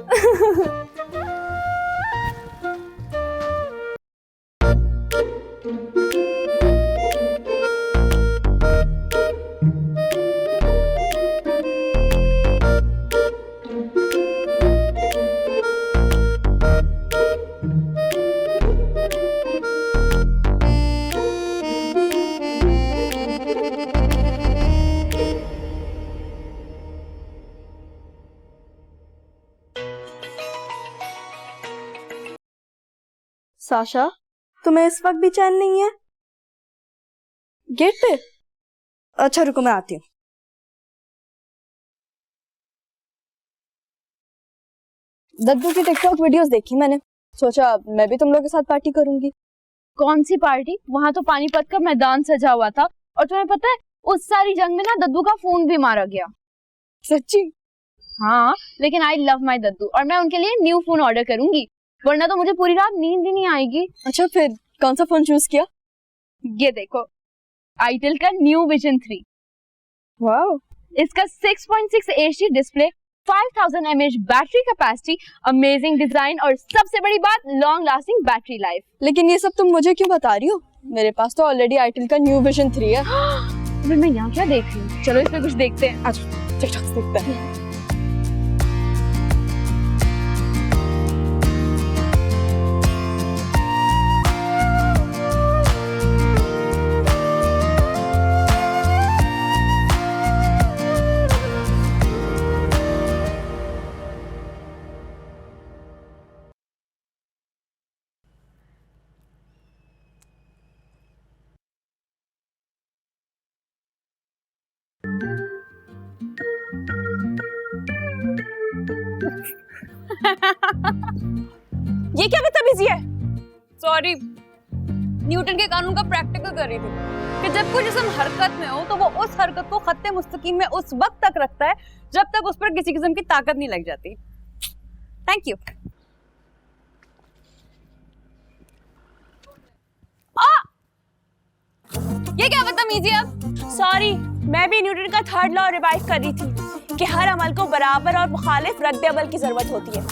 साशा, तुम्हें इस वक्त भी चैन नहीं है? गेट पे? अच्छा रुको, मैं आती हूँ। दद्दू की टिकटॉक वीडियोस देखी मैंने, सोचा मैं भी तुम लोग के साथ पार्टी करूंगी। कौन सी पार्टी? वहां तो पानीपत का मैदान सजा हुआ था, और तुम्हें पता है उस सारी जंग में ना दद्दू का फोन भी मारा गया। सच्ची? हाँ, लेकिन आई लव माई दद्दू और मैं उनके लिए न्यू फोन ऑर्डर करूंगी, वरना तो मुझे पूरी रात नींद ही नहीं आएगी। अच्छा, फिर कौन सा फोन चूज किया? ये देखो, आईटेल का न्यू विजन 3। वाओ, इसका 6.6 HD display, 5000 mAh battery capacity, amazing design और सबसे बड़ी बात लॉन्ग लास्टिंग बैटरी लाइफ। लेकिन ये सब तुम मुझे क्यों बता रही हो? मेरे पास तो ऑलरेडी आईटेल का न्यू विजन 3 है। फिर मैं यहाँ क्या देख रही हूँ? चलो इसमें कुछ देखते हैं। आज टिकटॉक देखते हैं। ये क्या बदतमीजी है? सॉरी, न्यूटन के कानून का प्रैक्टिकल कर रही थी कि जब कोई जिस्म हरकत में हो तो वो उस हरकत को खत्ते मुस्तकीम में उस वक्त तक रखता है जब तक उस पर किसी किस्म की ताकत नहीं लग जाती। Thank you. ये क्या बदतमीजी है? सॉरी, मैं भी न्यूटन का थर्ड लॉ रिवाइव कर रही थी कि हर अमल को बराबर और मुखालिफ रद्द अमल की जरूरत होती है।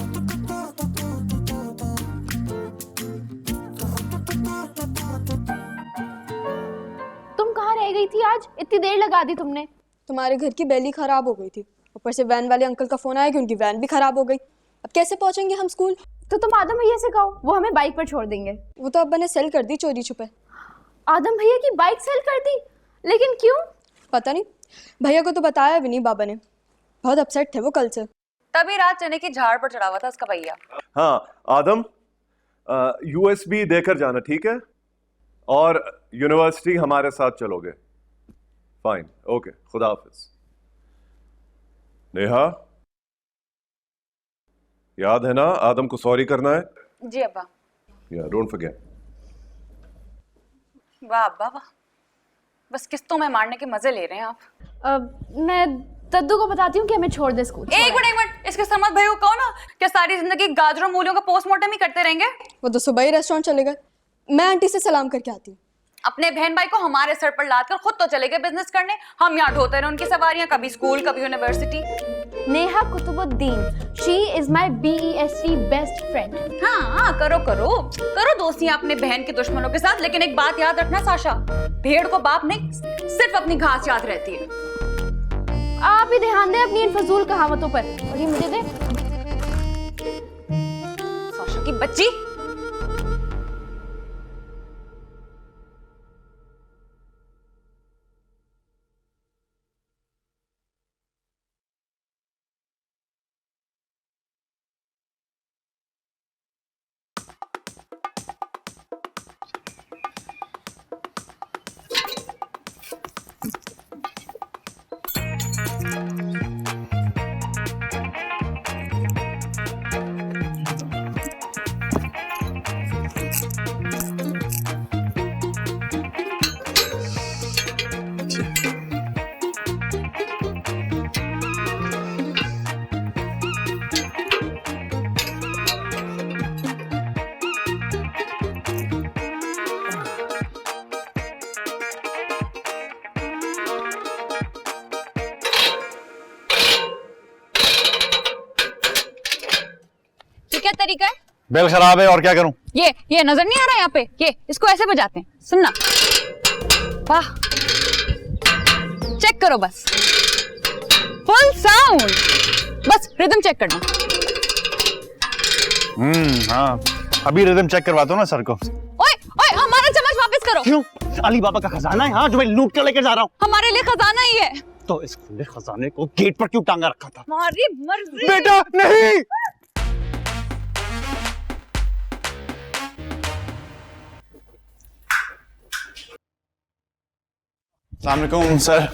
तुम कहाँ रह गई थी आज? इतनी देर लगा दी तुमने। तुम्हारे घर की बैली खराब हो गई थी, ऊपर से वैन वाले अंकल का फोन आया कि उनकी वैन भी खराब हो गई। अब कैसे पहुंचेंगे हम स्कूल? तो तुम आदम भैया से कहो, वो हमें बाइक पर छोड़ देंगे। वो तो अब्बा ने सेल कर दी चोरी छुपे। आदम भैया की बाइक सेल कर दी? लेकिन क्यों? पता नहीं, भैया को तो बताया भी नहीं बाबा ने। बहुत अपसेट थे वो कल से। तभी रात चने की झाड़ पर चढ़ा हुआ था उसका भैया। हाँ आदम, USB देकर जाना, ठीक है? और यूनिवर्सिटी हमारे साथ चलोगे? फाइन, ओके, खुदा हाफिज। नेहा, याद है ना आदम को सॉरी करना है? जी अब्बा। या डोंट फॉरगेट। वाह अब्बा वाह, बस किस्तों में मारने के मजे ले रहे हैं आप। मैं दद्दू को बताती हूँ कि हमें छोड़ दे स्कूल। एक मिनट, इसके समझ भाई को कहो ना, क्या सारी जिंदगी गाजरों मूलियों का पोस्टमार्टम ही करते रहेंगे? वो तो सुबह ही रेस्टोरेंट चले गए। मैं आंटी से सलाम करके आती हूँ। अपने बहन भाई को हमारे सर पर लाद कर खुद तो चले गए बिजनेस करने, हम यहाँ ढोते रहे उनकी सवारियां, कभी स्कूल कभी university. Neha Qutubuddin, she is my BEST best friend. हाँ, करो करो करो दोस्तियां अपने बहन के दुश्मनों के साथ, लेकिन एक बात याद रखना साशा, भेड़ को बाप नहीं सिर्फ अपनी घास याद रहती है। आप ही ध्यान दें अपनी इन फजूल कहावतों पर। और ये मुझे दे। साशा की बच्ची। बेल खराब है और क्या करूं? ये नजर नहीं आ रहा यहाँ पे? ये इसको ऐसे बजाते हैं, सुनना। वाह, चेक करो बस, फुल साउंड। बस रिदम चेक करना। हाँ, अभी रिदम चेक करवाता हूँ ना सर को। ओए ओए, हमारा चम्मच वापस करो। क्यों? अली बाबा का खजाना है, हाँ, जो मैं लूट कर लेकर जा रहा हूँ। हमारे लिए खजाना ही है। तो इस खुले खजाने को गेट पर क्यों टांगा रखा था? हमारी मर्जी। बेटा नहीं। अस्सलामुअलैकुम सर।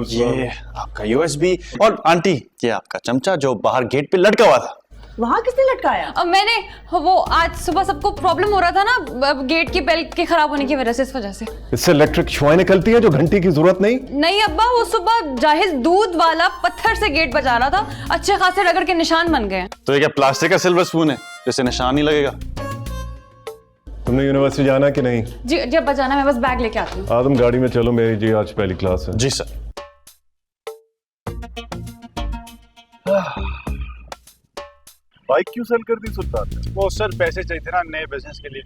ये आपका यूएसबी और आंटी ये आपका चमचा जो बाहर गेट पे लटका हुआ था। वहां किसने लटकाया? अब मैंने वो आज सुबह सबको प्रॉब्लम हो रहा था ना गेट की बेल के खराब होने की वजह से, इस वजह से। इससे इलेक्ट्रिक शुआएं निकलती है जो घंटी की जरूरत नहीं। नहीं अब्बा, वो सुबह जाहिद दूध वाला पत्थर से गेट बजा रहा था, अच्छे खासे रगड़ के निशान बन गए। तो ये क्या प्लास्टिक का सिल्वर स्पून है जिससे निशान नहीं लगेगा? तुमने यूनिवर्सिटी जाना कि नहीं? जी जब बजाना, मैं बस बैग लेके आती हूँ। आदम गाड़ी में चलो, मेरी जी आज पहली क्लास है। जी सर। बाइक क्यों सेल कर दी सुल्तान ने? वो सर पैसे चाहिए थे ना नए बिजनेस के लिए।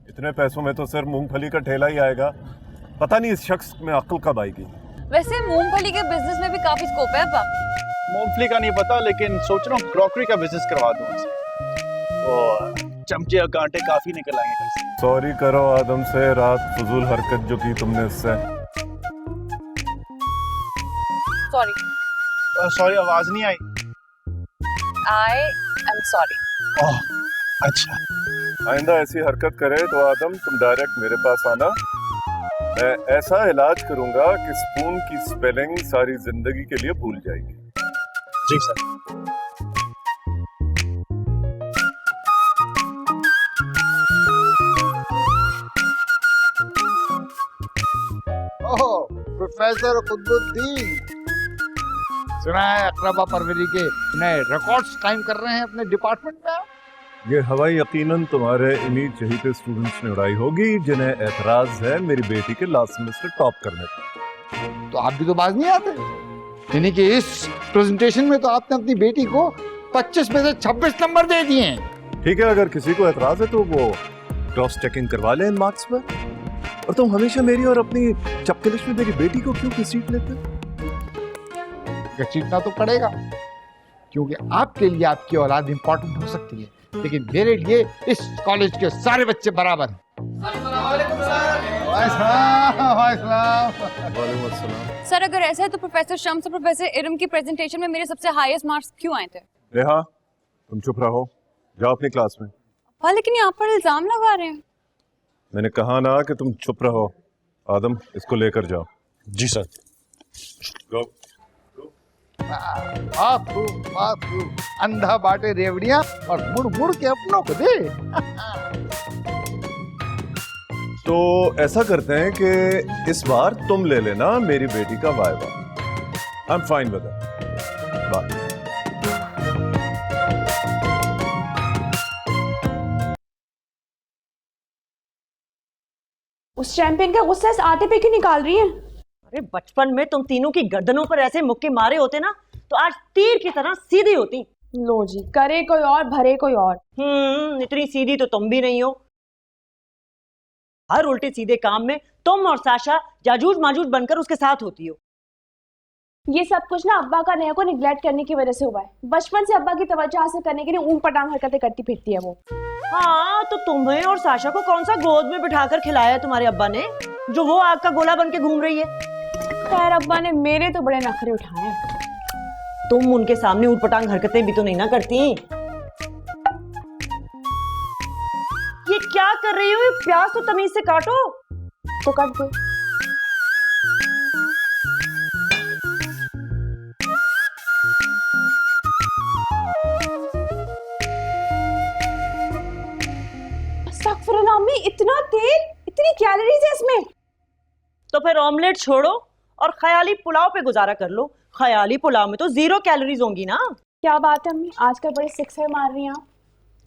इतने पैसों में तो सर मूंगफली का ठेला ही आएगा। पता नहीं इस शख्स में अक्ल कब आएगी। वैसे मूंगफली के बिजनेस में भी काफी स्कोप है अब्बा। मूंगफली का नहीं पता, लेकिन सोच रहा हूँ क्रॉकरी का बिजनेस करवा दूँ उसे। वो चमचे और कांटे काफी निकल आएंगे कल से। सॉरी करो आदम से, रात फजूल हरकत जो की तुमने इससे। सॉरी, आवाज नहीं आई। I am sorry. ओह अच्छा। आइंदा ऐसी हरकत करे तो आदम तुम डायरेक्ट मेरे पास आना। मैं ऐसा इलाज करूंगा कि स्पून की स्पेलिंग सारी जिंदगी के लिए भूल जाएगी। जी सर। ओह प्रोफेसर कुतुबुद्दीन, सुना है अकरबा परवरी के नए रिकॉर्ड्स कायम कर रहे हैं अपने डिपार्टमेंट में आप? ये हवा यकीनन तुम्हारे इन्हीं चहीते स्टूडेंट्स ने उड़ाई होगी जिन्हें एतराज है मेरी बेटी के लास्ट सेमेस्टर टॉप करने पर। तो आप भी तो बाज नहीं आते, यानी कि इस प्रेजेंटेशन में तो आपने अपनी बेटी को 25 में से 26 नंबर दे दिए हैं। ठीक है, अगर किसी को एतराज है तो वो क्रॉस चेकिंग करवा ले इन मार्क्स पर। और तुम हमेशा मेरी और अपनी चपकलिश में मेरी बेटी को क्यों घसीट लेते? घसीटना तो पड़ेगा, क्योंकि आपके लिए आपकी औलाद इंपॉर्टेंट हो सकती है, लेकिन मेरे लिए इस कॉलेज के सारे बच्चे बराबर हैं। सर अगर ऐसा है तो प्रोफेसर शम्स और प्रोफेसर इरम की प्रेजेंटेशन में मेरे सबसे हाईएस्ट मार्क्स क्यों आए थे? नेहा, तुम चुप रहो, जाओ अपनी क्लास में। हाँ लेकिन यहाँ पर इल्जाम लगा रहे हैं। मैंने कहा ना कि तुम चुप रहो। आदम इसको लेकर जाओ। जी सर। गो। अंधा बाटे रेवड़ियां और मुड़ मुड़ के अपनों को दे। तो ऐसा करते हैं कि इस बार तुम ले लेना मेरी बेटी का viva. I am fine with it. Bye. उस चैंपियन का गुस्सा इस आटे पे क्यों निकाल रही है? अरे बचपन में तुम तीनों की गर्दनों पर ऐसे मुक्के मारे होते ना तो आज तीर की तरह सीधी होती। लो जी, करे कोई और भरे कोई और। इतनी सीधी तो तुम भी नहीं हो। हर उल्टे सीधे काम में तुम और साशा जाजूज माजूज बनकर उसके साथ होती हो। ये सब कुछ ना अब्बा का नेहा को निगलेक्ट करने की वजह से हुआ है। बचपन से अब्बा की तवज्जो हासिल करने के लिए ऊंट पटांग हरकतें करती फिरती है वो। हाँ तो तुम्हें और साशा को कौन सा गोद में बिठाकर खिलाया तुम्हारे अब्बा ने जो वो आग का गोला बन के घूम रही है? खैर अब्बा ने मेरे तो बड़े नखरे उठाए हैं। तुम उनके सामने ऊटपटांग हरकतें भी तो नहीं ना करती। ये क्या कर रही हो? प्याज तो तमीज से काटो। तो काट दो। अस्तगफुरुल्लाह अम्मी, इतना तेल, इतनी कैलोरीज है इसमें। तो फिर ऑमलेट छोड़ो और ख्याली पुलाव पे गुजारा कर लो। ख्याली पुलाव में तो 0 कैलोरीज होंगी ना। क्या बात है अम्मी, आजकल बड़े सिक्सर मार रही हैं आप।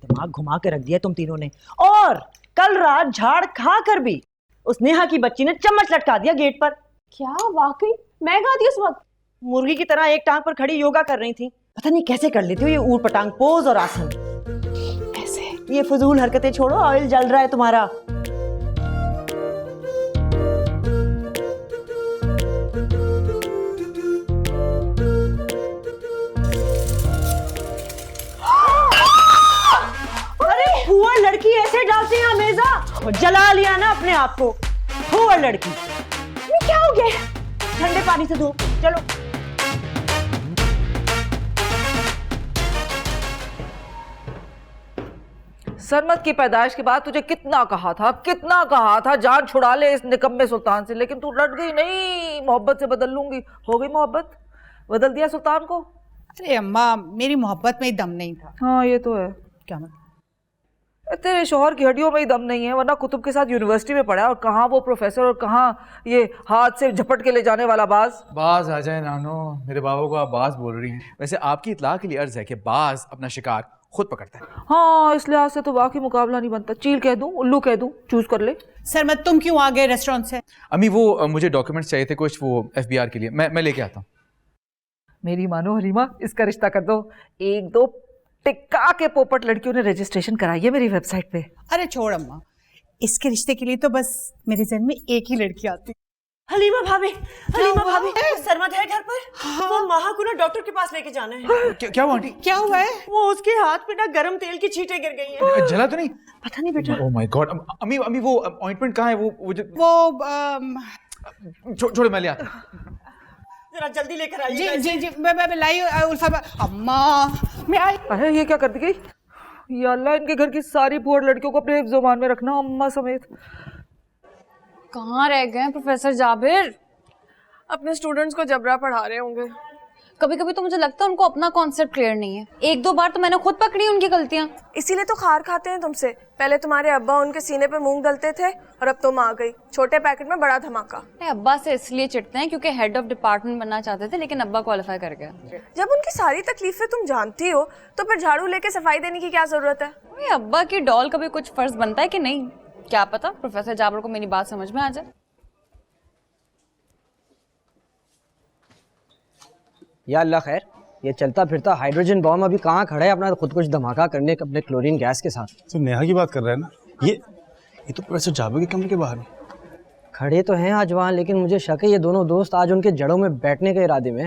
दिमाग घुमा के रख दिया तुम तीनों ने। और कल रात झाड़ खा कर भी उस नेहा की बच्ची ने चम्मच लटका दिया गेट पर। क्या वाकई? मैं कहाँ थी उस वक्त? मुर्गी की तरह एक टांग पर खड़ी योगा कर रही थी। पता नहीं कैसे कर लेती हो ये ऊट पटांग पोज और आसन। ये फजूल हरकतें छोड़ो, ऑयल जल रहा है तुम्हारा। अरे हुआ लड़की ऐसे डालती है हमेशा, जला लिया ना अपने आप को। हुआ लड़की, ये क्या हो गया? ठंडे पानी से धो, चलो। सरमत की पैदाइश के बाद तुझे कितना कहा था जान छुड़ा ले इस निकम्मे सुल्तान से, लेकिन तू डट गई। नहीं, मोहब्बत से बदल लूंगी। हो गई मोहब्बत, बदल दिया सुल्तान को। अरे अम्मा, मेरी मोहब्बत में ही दम नहीं था। हाँ ये तो है। क्या मतलब? तेरे शोहर की हड्डियों में ही दम नहीं है, वरना कुतुब के साथ यूनिवर्सिटी में पढ़ा है, और कहाँ वो प्रोफेसर और कहाँ ये हाथ से झपट के ले जाने वाला बाज। बाज आ जाए नानो, मेरे बाबा को आप बाज बोल रही हैं। वैसे आपकी इत्तला के लिए अर्ज है कि बाज अपना शिकार खुद पकड़ता है। हाँ, इस लिहाज से तो वाकई मुकाबला नहीं बनता। चील कह दूं, उल्लू कह दूं, चूज कर ले। सरमत, तुम क्यों आ गए रेस्टोरेंट से? अम्मी वो मुझे डॉक्यूमेंट्स चाहिए थे कुछ, वो FBR के लिए। मैं लेके आता हूँ। मेरी मानो हलीमा, इसका रिश्ता कर दो। एक दो टिक्का के पोपट लड़कियों ने रजिस्ट्रेशन कराई है मेरी वेबसाइट पे। अरे छोड़ अम्मा, इसके रिश्ते के लिए तो बस मेरे जहन में एक ही लड़की आती। हलीमा भाभी, सरमत है घर पर? हाँ। वो माहा को ना डॉक्टर के पास लेके जाना है। क्या हुआ आंटी? क्या हुआ है? वो उसके हाथ पे ना गरम तेल की छींटें गिर गई हैं। जला तो नहीं? पता नहीं बेटा। Oh my God. अम्मी वो ऑइंटमेंट कहाँ है? वो छोड़ मैं ले आता हूँ। जरा जल्दी लेकर आइए। जी जी जी, मैं लाई उल्फा। अम्मा मैं आई। अरे ये क्या कर दी गई? या अल्लाह, इनके घर की सारी पुअर लड़कियों को अपने ज़ुबान में रखना, अम्मा समेत। कहाँ रह गए प्रोफेसर जाबिर? अपने स्टूडेंट्स को जबरा पढ़ा रहे होंगे। कभी कभी तो मुझे लगता है उनको अपना कॉन्सेप्ट क्लियर नहीं है। एक दो बार तो मैंने खुद पकड़ी उनकी गलतियां। इसीलिए तो खार खाते हैं तुमसे। पहले तुम्हारे अब्बा उनके सीने पे मूंग दलते थे, और अब तुम आ गई छोटे पैकेट में बड़ा धमाका। अब्बा से इसलिए चिढ़ते हैं क्योंकि हेड ऑफ डिपार्टमेंट बनना चाहते थे, लेकिन अब्बा क्वालिफाई कर गया। जब उनकी सारी तकलीफें तुम जानती हो तो फिर झाड़ू लेके सफाई देने की क्या जरूरत है? अब्बा की डॉल का भी कुछ फर्ज बनता है कि नहीं? क्या पता प्रोफेसर जाबिर को मेरी बात समझ में आ जाए। या अल्लाह खैर, ये चलता फिरता हाइड्रोजन बॉम्ब अभी कहाँ खड़ा है अपना खुद कुछ धमाका करने अपने क्लोरीन गैस के साथ। तो नेहा की बात कर रहा है ना? ये तो प्रोफेसर जाबिर के कमरे के बाहर है। खड़े तो हैं आज वहाँ, लेकिन मुझे शक है ये दोनों दोस्त आज उनके जड़ों में बैठने के इरादे में।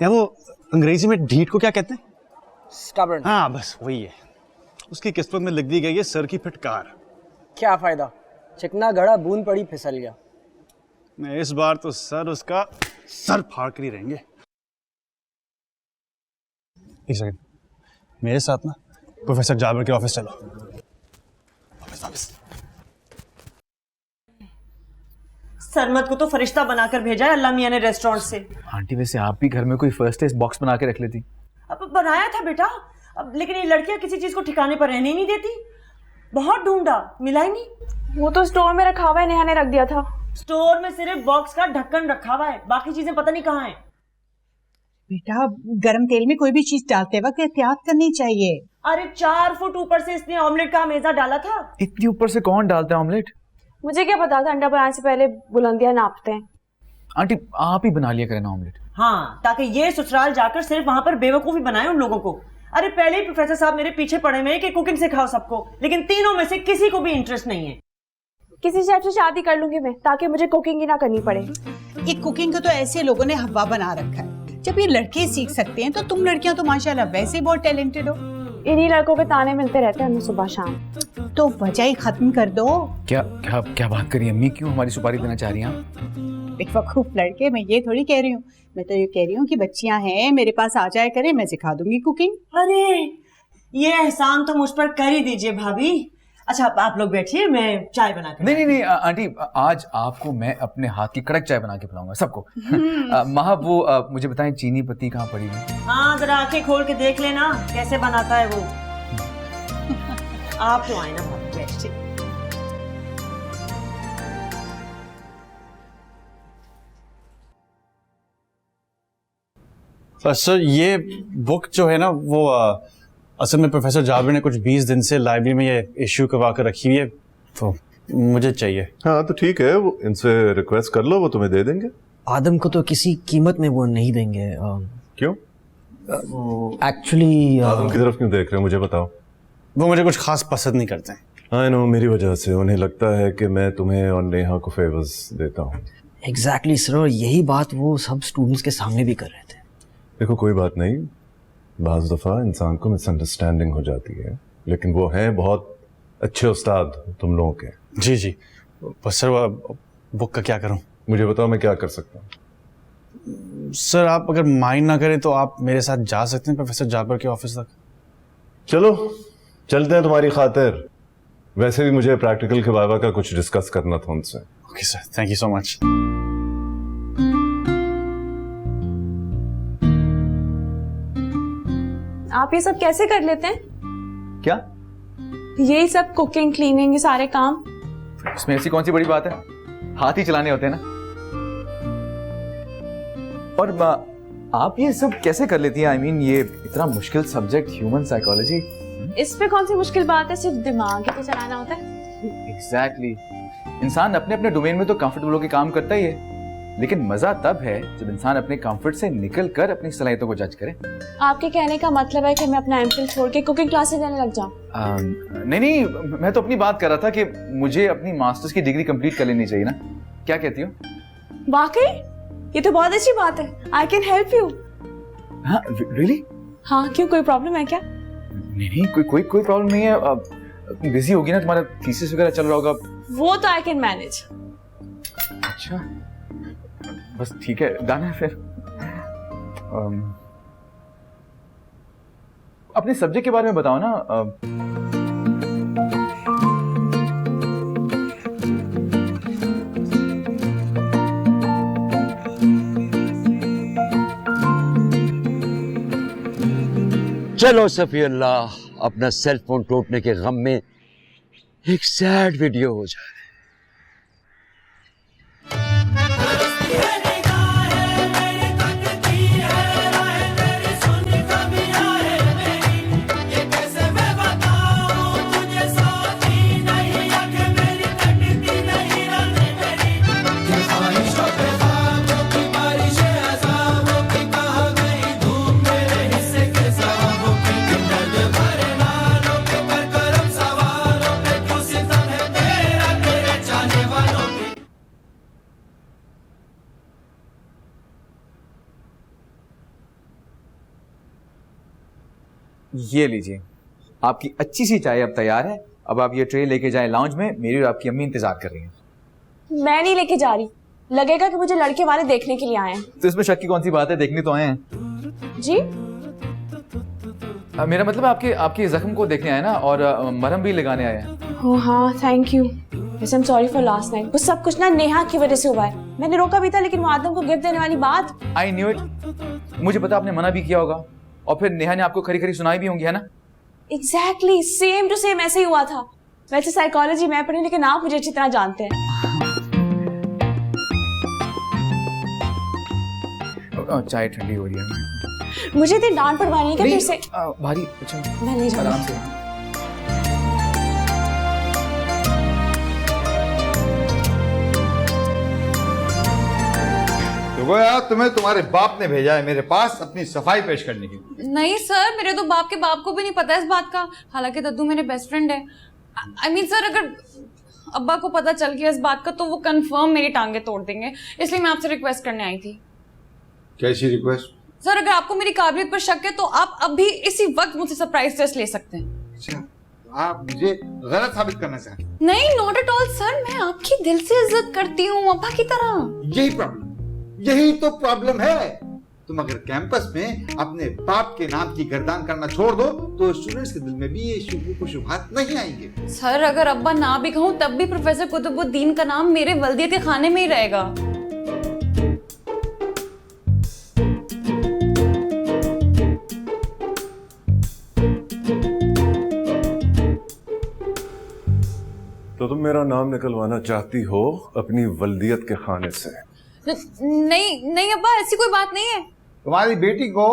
या वो अंग्रेजी में ढीठ को क्या कहते हैं? स्टबर्न। हाँ बस वही है। उसकी किस्मत में लिख दी गई है सर की फटकार। क्या फायदा, चिकना गड़ा बूंद पड़ी फिसल गया। मैं इस बार तो सर उसका सर फाड़ कर ही रहेंगे। एक सेकंड, मेरे साथ ना प्रोफेसर जाबिर के ऑफिस चलो। ऑफिस। सरमत को तो फरिश्ता बनाकर भेजा है अल्लाह मियां ने रेस्टोरेंट से। आंटी वैसे आप भी घर में कोई फर्स्ट एड बॉक्स बना के रख लेती। अब बनाया था बेटा, अब लेकिन ये लड़कियां किसी चीज को ठिकाने पर रहने ही नहीं देती। बहुत ढूंढा, मिला ही नहीं। वो तो स्टोर में रखा हुआ है, नेहा ने रख दिया था। स्टोर में सिर्फ बॉक्स का ढक्कन रखा हुआ है, बाकी चीजें पता नहीं कहाँ हैं। बेटा, गरम तेल में कोई भी चीज डालते वक्त एहतियात करनी चाहिए। अरे 4 फुट ऊपर से इसने ऑमलेट का मेजा डाला था। इतनी ऊपर से कौन डालता है ऑमलेट? मुझे क्या पता था, अंडा बनाने से पहले बुलंदियां नापते हैं। आंटी आप ही बना लिया करें ना ऑमलेट। हाँ, ताकि ये ससुराल जाकर सिर्फ वहां पर बेवकूफी बनाए उन लोगों को। अरे पहले ही प्रोफेसर साहब मेरे पीछे पड़े हुए हैं कि कुकिंग सिखाओ सबको, लेकिन तीनों में से किसी को भी इंटरेस्ट नहीं है। किसी शेफ से शादी कर लूंगी मैं, ताकि मुझे कुकिंग ही ना करनी पड़े। ये कुकिंग को तो ऐसे लोगों ने हवा बना रखा है। जब ये लड़के सीख सकते हैं तो तुम लड़कियां तो माशाल्लाह वैसे ही बहुत टैलेंटेड हो। इन्हीं लड़कों के ताने मिलते रहते हैं हमें सुबह शाम। तो वजह ही खत्म कर दो। क्या क्या क्या बात करी अम्मी? क्यों हमारी सुपारी देना चाह रही हैं आप? बेवकूफ लड़के, मैं ये थोड़ी कह रही हूँ। मैं तो ये कह रही हूँ कि बच्चियां हैं, मेरे पास आ जाए करें, मैं सिखा दूंगी कुकिंग। अरे ये एहसान तो मुझ पर कर ही दीजिए भाभी। अच्छा आप लोग बैठिए, मैं चाय बना कर। नहीं आंटी, आज आपको मैं अपने हाथ की कड़क चाय बना के पिलाऊंगा सबको। महा वो मुझे बताएं चीनी पत्ती कहाँ पड़ी हुई? हाँ जरा आंखें खोल के देख लेना कैसे बनाता है वो। आप तो आए ना भाभी, बैठिए। सर ये बुक जो है ना वो असल में प्रोफेसर जाबिर ने कुछ 20 दिन से लाइब्रेरी में ये इश्यू करवा कर रखी हुई है, तो मुझे चाहिए। हाँ तो ठीक है, वो इनसे रिक्वेस्ट कर लो, वो तुम्हें दे देंगे। आदम को तो किसी कीमत में वो नहीं देंगे। क्यों? एक्चुअली आदम की तरफ क्यों देख रहे हो, मुझे बताओ। वो मुझे कुछ खास पसंद नहीं करते हैं। आई नो, मेरी वजह से उन्हें लगता है कि मैं तुम्हें और नेहा को फेवर्स देता हूँ। एग्जैक्टली सर, और यही बात वो सब स्टूडेंट्स के सामने भी कर रहे थे। देखो कोई बात नहीं, बाज़ दफ़ा इंसान को मिसअंडरस्टैंडिंग हो जाती है, लेकिन वो हैं बहुत अच्छे उस्ताद तुम लोगों के। जी जी, बस सर बुक का क्या करूं? मुझे बताओ मैं क्या कर सकता हूँ। सर आप अगर माइंड ना करें तो आप मेरे साथ जा सकते हैं प्रोफेसर जाबर के ऑफिस तक। चलो चलते हैं तुम्हारी खातिर। वैसे भी मुझे प्रैक्टिकल के वाइवा का कुछ डिस्कस करना था उनसे। Okay sir, thank you so much. आप ये सब कैसे कर लेते हैं? क्या? यही सब कुकिंग, क्लीनिंग, ये सारे काम? इसमें ऐसी कौन सी बड़ी बात है, हाथ ही चलाने होते हैं ना। और आप ये सब कैसे कर लेती हैं? आई मीन ये इतना मुश्किल सब्जेक्ट ह्यूमन साइकोलॉजी। इस पे कौन सी मुश्किल बात है, सिर्फ दिमाग ही तो चलाना होता है। एग्जैक्टली इंसान अपने अपने डोमेन में तो कंफर्टेबल होकर काम करता ही है, लेकिन मजा तब है जब इंसान अपने कंफर्ट से निकल कर अपनी सलाहियतों को जज करे। आपके कहने का मतलब है कि मैं अपना एमफिल छोड़ के कुकिंग क्लासेस लेने लग जाऊं? नहीं, मैं तो अपनी बात कर रहा था कि मुझे अपनी मास्टर्स की डिग्री कंप्लीट कर लेनी चाहिए ना। क्या कहती हो? वाकई ये तो बहुत अच्छी बात है। I can help you. हाँ रियली? हाँ, क्यों, कोई प्रॉब्लम है क्या? नहीं, कोई प्रॉब्लम नहीं है। बिजी होगी ना, तुम्हारा थीसिस वगैरह चल रहा होगा। वो तो आई कैन मैनेज। अच्छा बस ठीक है, डन है फिर। अपने सब्जेक्ट के बारे में बताओ ना। चलो सफी अल्लाह, अपना सेल फोन टूटने के गम में एक सैड वीडियो हो जाए। ये लीजिए, आपकी अच्छी सी चाय अब तैयार है। अब आप ये ट्रे लेके जाएं लाउंज में, मेरी और आपकी अम्मी इंतजार कर रही हैं। मैं नहीं लेके जा रही, लगेगा कि मुझे लड़के वाले देखने के लिए आए हैं। तो इसमें शक की कौन सी बात है, देखने तो आए हैं। जी? मेरा मतलब आपके जख्म को देखने आए ना, और मरहम भी लगाने आए हैं। ओह हाँ, थैंक यू। वैसे I'm sorry for last night। वो सब कुछ ना नेहा की वजह से हुआ है। मैंने रोका भी था, लेकिन वो आदम को गिफ्ट देने वाली बात। I knew it. मुझे पता आपने मना भी किया होगा, और फिर नेहा ने आपको खरी खरी सुनाई भी होंगी, है ना? एग्जैक्टली सेम टू सेम ऐसे ही हुआ था। वैसे साइकोलॉजी मैं पढ़ी, लेकिन आप मुझे अच्छी तरह जानते हैं। चाय ठंडी हो रही है। मुझे इतनी डांट पड़वानी है क्या फिर से? भारी। अच्छा मैं नहीं जानती। आराम से। यार तुम्हें तुम्हारे बाप ने भेजा है मेरे पास अपनी सफाई पेश करने की। नहीं सर, मेरे तो बाप के बाप को भी नहीं पता इस बात का। हालांकि दद्दू मेरे बेस्ट फ्रेंड है। आई मीन सर, अगर अब्बा को पता चल गया इस बात का तो वो कंफर्म मेरी टांगे तोड़ देंगे। इसलिए मैं आपसे रिक्वेस्ट करने आई थी। कैसी रिक्वेस्ट? सर, अगर आपको मेरी काबिलियत पर शक है तो आप अभी इसी वक्त मुझसे सरप्राइज टेस्ट ले सकते हैं। अच्छा, आप मुझे गलत साबित करना चाहते हैं? नहीं, नॉट एट ऑल सर, मैं आपकी दिल से इज्जत करती हूँ अब्बा की तरह। यही तो प्रॉब्लम है। तुम अगर कैंपस में अपने बाप के नाम की गर्दान करना छोड़ दो तो स्टूडेंट्स के दिल में भी ये शुबहात नहीं आएंगे। सर, अगर अब्बा ना भी कहूँ तब भी प्रोफेसर कुतुबुद्दीन का नाम मेरे वल्दियत के खाने में ही रहेगा। तो तुम मेरा नाम निकलवाना चाहती हो अपनी वल्दियत के खाने से? नहीं अब्बा, ऐसी कोई बात नहीं है। तुम्हारी बेटी को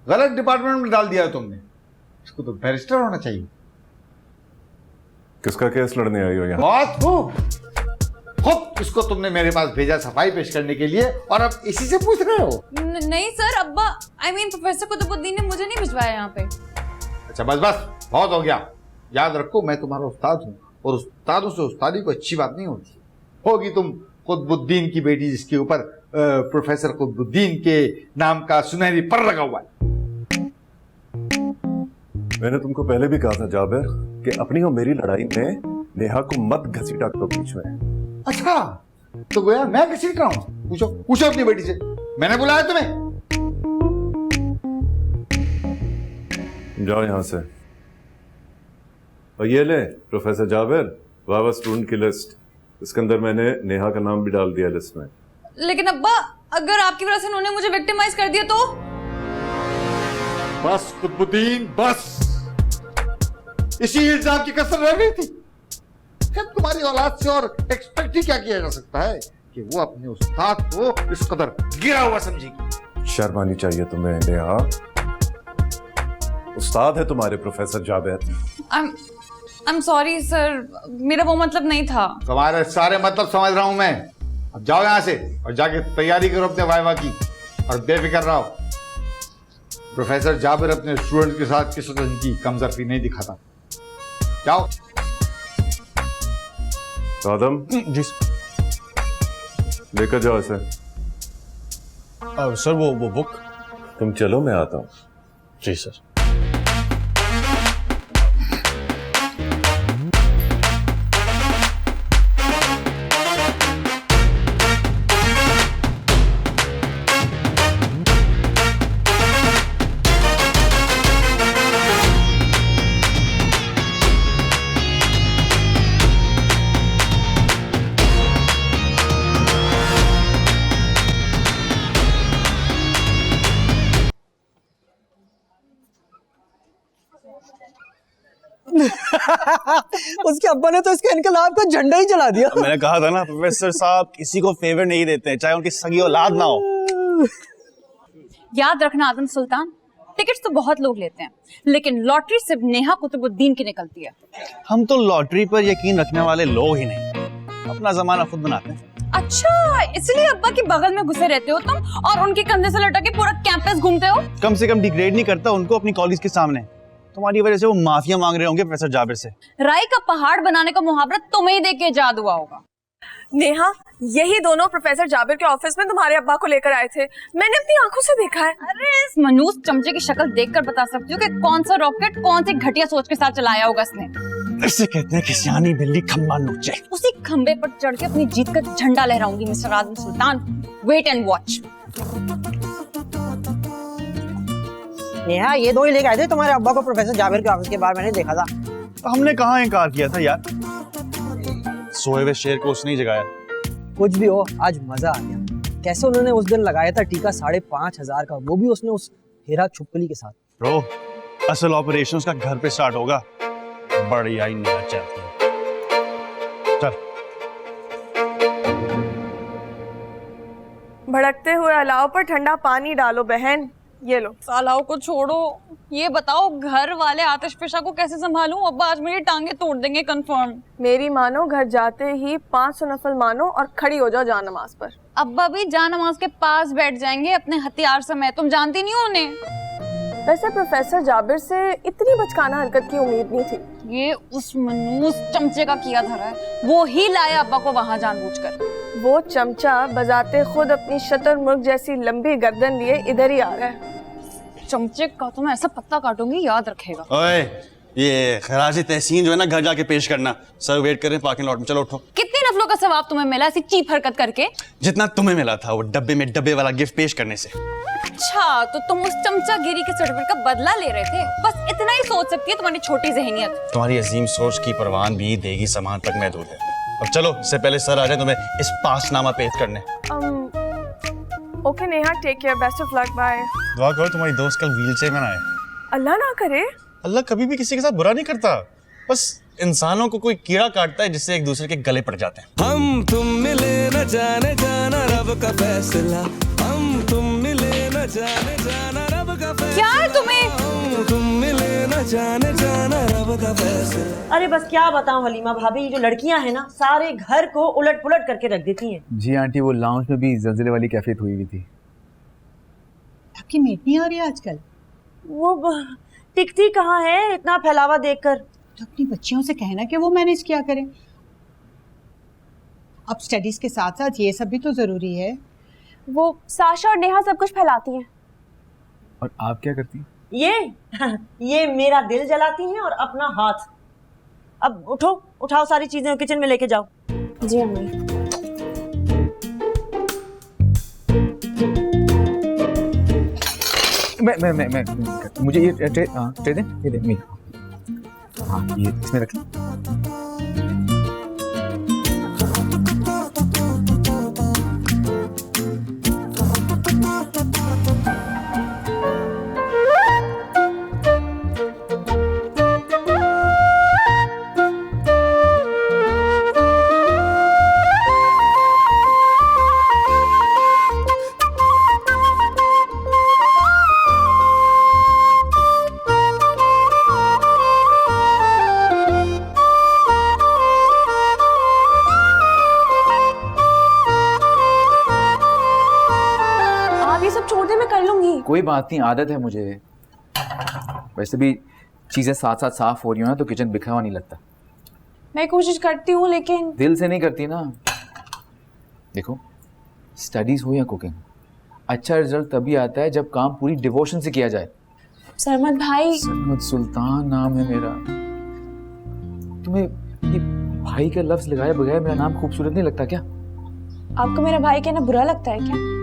गलत डिपार्टमेंट में डाल दिया है तुमने। इसको तो बैरिस्टर होना चाहिए। किसका केस लड़ने आई हो यहाँ? बहुत खूब। खुद इसको तुमने मेरे पास भेजा सफाई पेश करने के लिए और अब इसी से पूछ रहे हो? नहीं सर, अब्बा प्रोफेसर कुतुबुद्दीन ने मुझे नहीं भिजवाया यहाँ पे। अच्छा बस बस, बहुत हो गया। याद रखो मैं तुम्हारा उस्ताद हूँ और उस्तादों से उस्तादी को अच्छी बात नहीं होती। होगी तुम कुतुबुद्दीन की बेटी जिसके ऊपर प्रोफेसर कुतुबुद्दीन के नाम का सुनहरी पर लगा हुआ है। मैंने तुमको पहले भी कहा था जाबिर कि अपनी और मेरी लड़ाई में नेहा को मत घसीटा करो बीच में। अच्छा तो गोया मैं घसीट रहा हूँ? पूछो पूछो अपनी बेटी से, मैंने बुलाया तुम्हें? जाओ यहां से। और ये ले प्रोफेसर जाबिर, वाह स्टूडेंट की लिस्ट। इसके अंदर मैंने नेहा का नाम भी डाल दिया लिस्ट में। लेकिन अब्बा, अगर आपकी वजह से उन्होंने मुझे विक्टिमाइज कर दिया तो? बस कुतुबुद्दीन बस, इसी इल्जाम की कसर रह गई थी। फिर तुम्हारी औलाद से और एक्सपेक्ट ही क्या किया जा सकता है कि वो अपने उस्ताद को इस कदर गिरा हुआ समझेगी। शर्म आनी चाहिए तुम्हें नेहा। उस्ताद है तुम्हारे professor Jabir. I'm sorry sir, मेरा वो मतलब नहीं था। तुम्हारे सारे मतलब समझ रहा हूं मैं। अब जाओ यहां से और जाके तैयारी करो अपने वाइवा की और बेफिक्र रहो। प्रोफेसर जाबिर अपने स्टूडेंट के साथ किसी तरह की कमजोरी नहीं दिखाता। जाओ। आदम जी लेकर जाओ इसे। सर वो बुक। तुम चलो मैं आता हूँ। जी सर। उसके अब्बा ने तो इसके इनकलाब का झंडा ही जला दिया। मैंने कहा था ना प्रोफेसर साहब किसी को फेवर नहीं देते, चाहे उनकी सगी औलाद ना हो। याद रखना आदम सुल्तान, टिकट्स तो बहुत लोग लेते हैं, लेकिन लॉटरी सिर्फ नेहा कुतुबुद्दीन की निकलती है। हम तो लॉटरी पर यकीन रखने वाले लोग ही नहीं, अपना जमाना खुद बनाते हैं। अच्छा, इसलिए अब्बा के बगल में घुसे रहते हो तुम और उनके कंधे से लटक के पूरा कैंपस घूमते हो। कम से कम डिग्रेड नहीं करता उनको अपनी कॉलेज के सामने। तुम्हारी वजह से वो माफिया मांग रहे होंगे प्रोफेसर जाबिर से। राई का पहाड़ बनाने का मुहावरा तुम्हें ही देके याद हुआ होगा। नेहा, यही दोनों प्रोफेसर जाबिर के ऑफिस में तुम्हारे अब्बा को लेकर आए थे। मैंने अपनी आंखों से देखा है। अरे इस मनूस चमचे की शक्ल देखकर बता सकती हूँ कि कौन सा रॉकेट कौन सी घटिया सोच के साथ चलाया होगा इसने। इसे कहते हैं कि सियानी बिल्ली खंबा नोचे। उसी खंबे पर चढ़ के अपनी जीत का झंडा लहराऊंगी mister Adam Sultan. Wait and watch. Neha, ये दो ही लेके आए थे तुम्हारे अब्बा को प्रोफेसर जाबिर के ऑफिस के बाहर, मैंने देखा था। तो हमने कहाँ इनकार किया था यार, सोए हुए शेर को उसने ही जगाया। कुछ भी हो, आज मजा आ गया। कैसे उन्होंने उस दिन लगाया था टीका 5,500 का, वो भी उसने उस हीरा छुपकली के साथ। ब्रो, असल ऑपरेशन का घर पे स्टार्ट होगा। बड़ी आई नहीं चाहती। चल। भड़कते हुए अलाव पर ठंडा पानी डालो बहन। ये लो। सालाओं को छोड़ो, ये बताओ घर वाले आतिश फिशा को कैसे संभालूं? अब्बा आज मेरी टांगे तोड़ देंगे कंफर्म। मेरी मानो, घर जाते ही 500 नफल मानो और खड़ी हो जाओ जान नमाज पर। अब्बा भी जान नमाज के पास बैठ जाएंगे अपने हथियार समेत। तुम जानती नहीं हो उन्हें। वैसे प्रोफेसर जाबिर से इतनी बचकाना हरकत की उम्मीद नहीं थी। ये उस मनूस चमचे का किया धरा है, वो ही लाया अब्बा को वहां जानबूझकर। वो चमचा बजाते खुद अपनी शतरमुर्ग जैसी लंबी गर्दन लिए इधर ही आ रहा है। चमचे का तो मैं ऐसा पत्ता काटूंगी, याद रखेगा। ओए, ये खराज तहसीन जो है ना, घर जाके पेश करना। सर वेट कर रहे हैं पार्किंग लॉट में, चलो उठो। कितनी नफलों का सवाब तुम्हें मिला ऐसी चीप हरकत करके? जितना तुम्हें मिला था वो डब्बे में डब्बे वाला गिफ्ट पेश करने से। अच्छा, तो तुम उस चमचागिरी के सर्टिफिकेट का बदला ले रहे थे? बस इतना ही सोच सकती है तुम्हारी छोटी जहनियत। तुम्हारी अजीम सोच की परवान भी देगी सामान तक महदूद है। अब चलो, इससे पहले सर आ जाए तुम्हें इस पासनामा पेश करने। Okay Neha, take care, best of luck, bye. दुआ करो तुम्हारी दोस्त कल व्हीलचेयर में ना आए। अल्लाह ना करे। अल्लाह कभी भी किसी के साथ बुरा नहीं करता, बस इंसानों को कोई कीड़ा काटता है जिससे एक दूसरे के गले पड़ जाते हैं। हम तुम मिले न जाने जाना रब का फैसला, हम तुम मिले न जाने जाना रब का फैसला। क्या है तुम्हें? हम तुम मिले न न जाने जाना रब का फैसला। अरे बस क्या बताऊं हलीमा भाभी, ये जो लड़कियां हैं ना सारे घर को उलट पुलट करके रख देती हैं। जी आंटी, वो लाउंज में भी जलजले वाली कैफियत हुई हुई थी। आपकी मेट नहीं आ रही है आजकल? वो टिकती कहाँ है इतना फैलावा देखकर। तो अपनी बच्चियों से कहना कि वो मैनेज किया करें। अब स्टडीज के साथ साथ ये सब भी तो जरूरी है। वो साशा और नेहा सब कुछ फैलाती हैं। और आप क्या करती हैं? ये मेरा दिल जलाती हैं और अपना हाथ। अब उठाओ सारी चीजें किचन में लेके जाओ। जी अम्मी। मैं मुझे ये ट्रे दें, ये दें मेरी। हाँ, ये इसमें रख लो। कोई बात नहीं, आदत है मुझे। वैसे भी चीजें साथ साथ साफ हो रही हो ना तो किचन बिखरा हुआ नहीं लगता। मैं कोशिश करती हूँ लेकिन दिल से नहीं करती ना। देखो, स्टडीज हो या कुकिंग, अच्छा रिजल्ट तभी आता है जब काम पूरी डिवोशन से किया जाए। सरमत भाई। सरमत सुल्तान नाम है मेरा। तुम्हें ये भाई का लफ्ज लगाए बगैर मेरा नाम खूबसूरत नहीं लगता क्या? आपको मेरा भाई कहना बुरा लगता है क्या?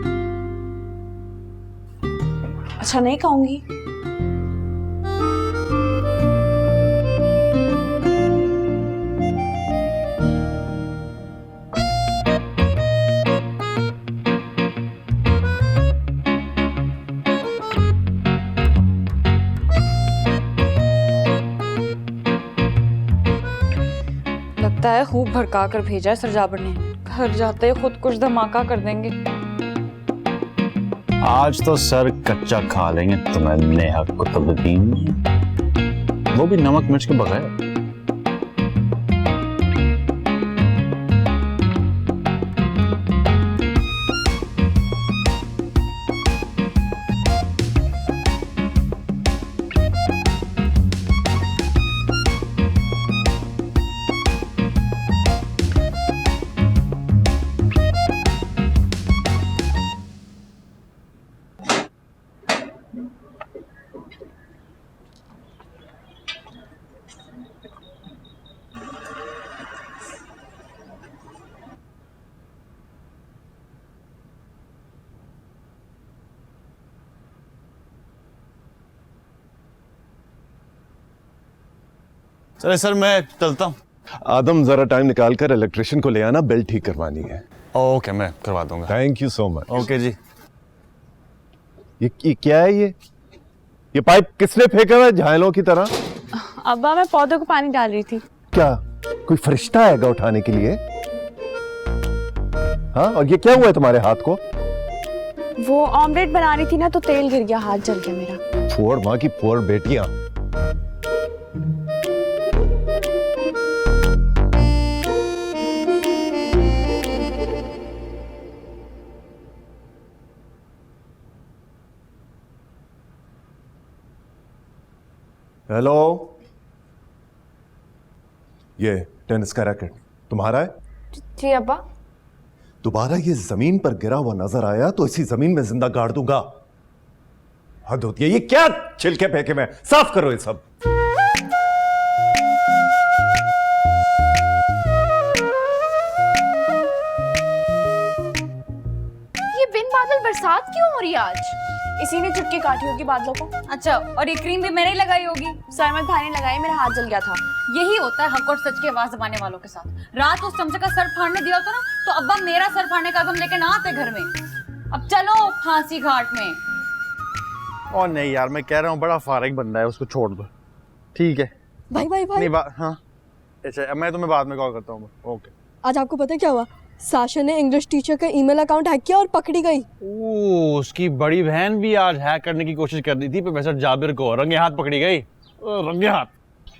अच्छा नहीं कहूंगी। लगता है खूब भड़का कर भेजा है सरजाबर ने। घर जाते ही खुद कुछ धमाका कर देंगे। आज तो सर कच्चा खा लेंगे तुम्हें नेहा कुतुबुद्दीन, वो भी नमक मिर्च के बगैर। चले सर, मैं चलता हूँ। आदम, जरा टाइम निकाल कर इलेक्ट्रिशियन को ले आना, बेल्ट ठीक करवानी है। ओके, मैं करवा दूंगा। Thank you so much. Okay जी। ये क्या है? ये पाइप किसने फेंका हुआ है झायलों की तरह? अब्बा, मैं पौधों को पानी डाल रही थी। क्या कोई फरिश्ता आएगा उठाने के लिए? हाँ, और ये क्या हुआ है तुम्हारे हाथ को? वो ऑमलेट बना रही थी ना तो तेल गिर गया, हाथ जल गया मेरा। फोड़ माँ की फोड़ बेटियां। हेलो, ये टेनिस का रैकेट तुम्हारा है? जी अब्बा। दोबारा ये जमीन पर गिरा हुआ नजर आया तो इसी जमीन में जिंदा गाड़ दूंगा। हद होती है। ये क्या छिलके फेंके में? साफ करो ये सब। ये बिन बादल बरसात क्यों हो रही है आज? इसी ने चुटकी काटी होगी बादलों को। अच्छा, और ये क्रीम भी मैंने ही लगाई होगी। सरमत भाई ने लगाई, मेरा हाथ जल गया था। यही होता है हक और सच की आवाज दबाने वालों के साथ। रात को उस चमचे का सर फाड़ने दिया होता ना तो अब्बा मेरा सर फाड़ने का कदम लेके ना आते घर में। अब चलो फांसी घाट में। और नहीं यार, मैं कह रहा हूँ बड़ा फारिग बंदा है, उसको छोड़ दो। ठीक है भाई भाई भाई। नहीं हाँ, अच्छा मैं तुम्हें बाद में कॉल करता हूँ। ओके। आज आपको पता है क्या हुआ? साशा ने इंग्लिश टीचर का ईमेल अकाउंट हैक किया और पकड़ी गई। उसकी बड़ी बहन भी आज हैक करने की कोशिश कर रही थी प्रोफेसर जाबिर को, रंगे हाथ पकड़ी गई। रंगे हाथ।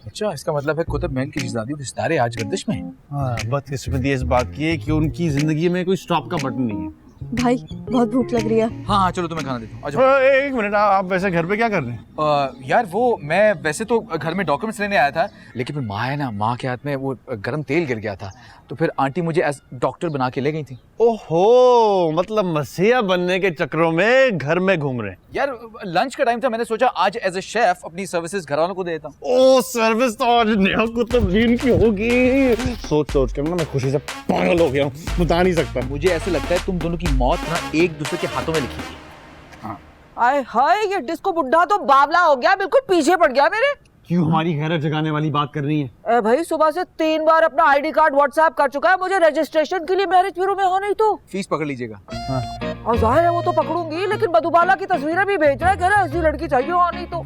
अच्छा, इसका मतलब है कुतुब महल की शहजादी और सितारे आज गर्दिश में हैं। हाँ, बदकिस्मती इस बात की है कि उनकी जिंदगी में कोई स्टॉप का बटन नहीं है। भाई बहुत भूख लग रही है। हाँ, चलो तुम्हें खाना देता हूँ। आ जाओ। एक मिनट, आप वैसे घर पे क्या कर रहे हैं? यार वो मैं वैसे तो घर में डॉक्यूमेंट्स लेने आया था, लेकिन फिर माँ है ना, माँ के हाथ में वो गर्म तेल गिर गया था, तो फिर आंटी मुझे एज डॉक्टर बना के ले गई थी। ओहो, मतलब मसीहा बनने के चक्करों में घर में घूम रहे हैं। यार लंच का टाइम था, मैंने सोचा आज एज ए शेफ अपनी सर्विसेज घर वालों को दे देता हूँ। ओ, सर्विस तो आज नेहा कुतुबुद्दीन की होगी। सोच के ना मैं खुशी से पागल हो गया हूँ, बता नहीं सकता। मुझे ऐसे लगता है तुम दोनों की मौत ना एक दूसरे के हाथों में लिखी थी। आए हाय, ये डिस्को बुड्ढा तो बावला हो गया, बिल्कुल पीछे पड़ गया मेरे। क्यों हमारी हैरत जगाने वाली बात कर रही है? भाई सुबह से 3 बार अपना आईडी कार्ड व्हाट्सएप कर चुका है मुझे रजिस्ट्रेशन के लिए मैरिज ब्यूरो में, हो नहीं तो फीस पकड़ लीजिएगा। और जाहिर है वो तो पकड़ूंगी, लेकिन मधुबाला की तस्वीरें भी भेज रहा है, कह रहा है ऐसी लड़की चाहिए, हो नहीं तो।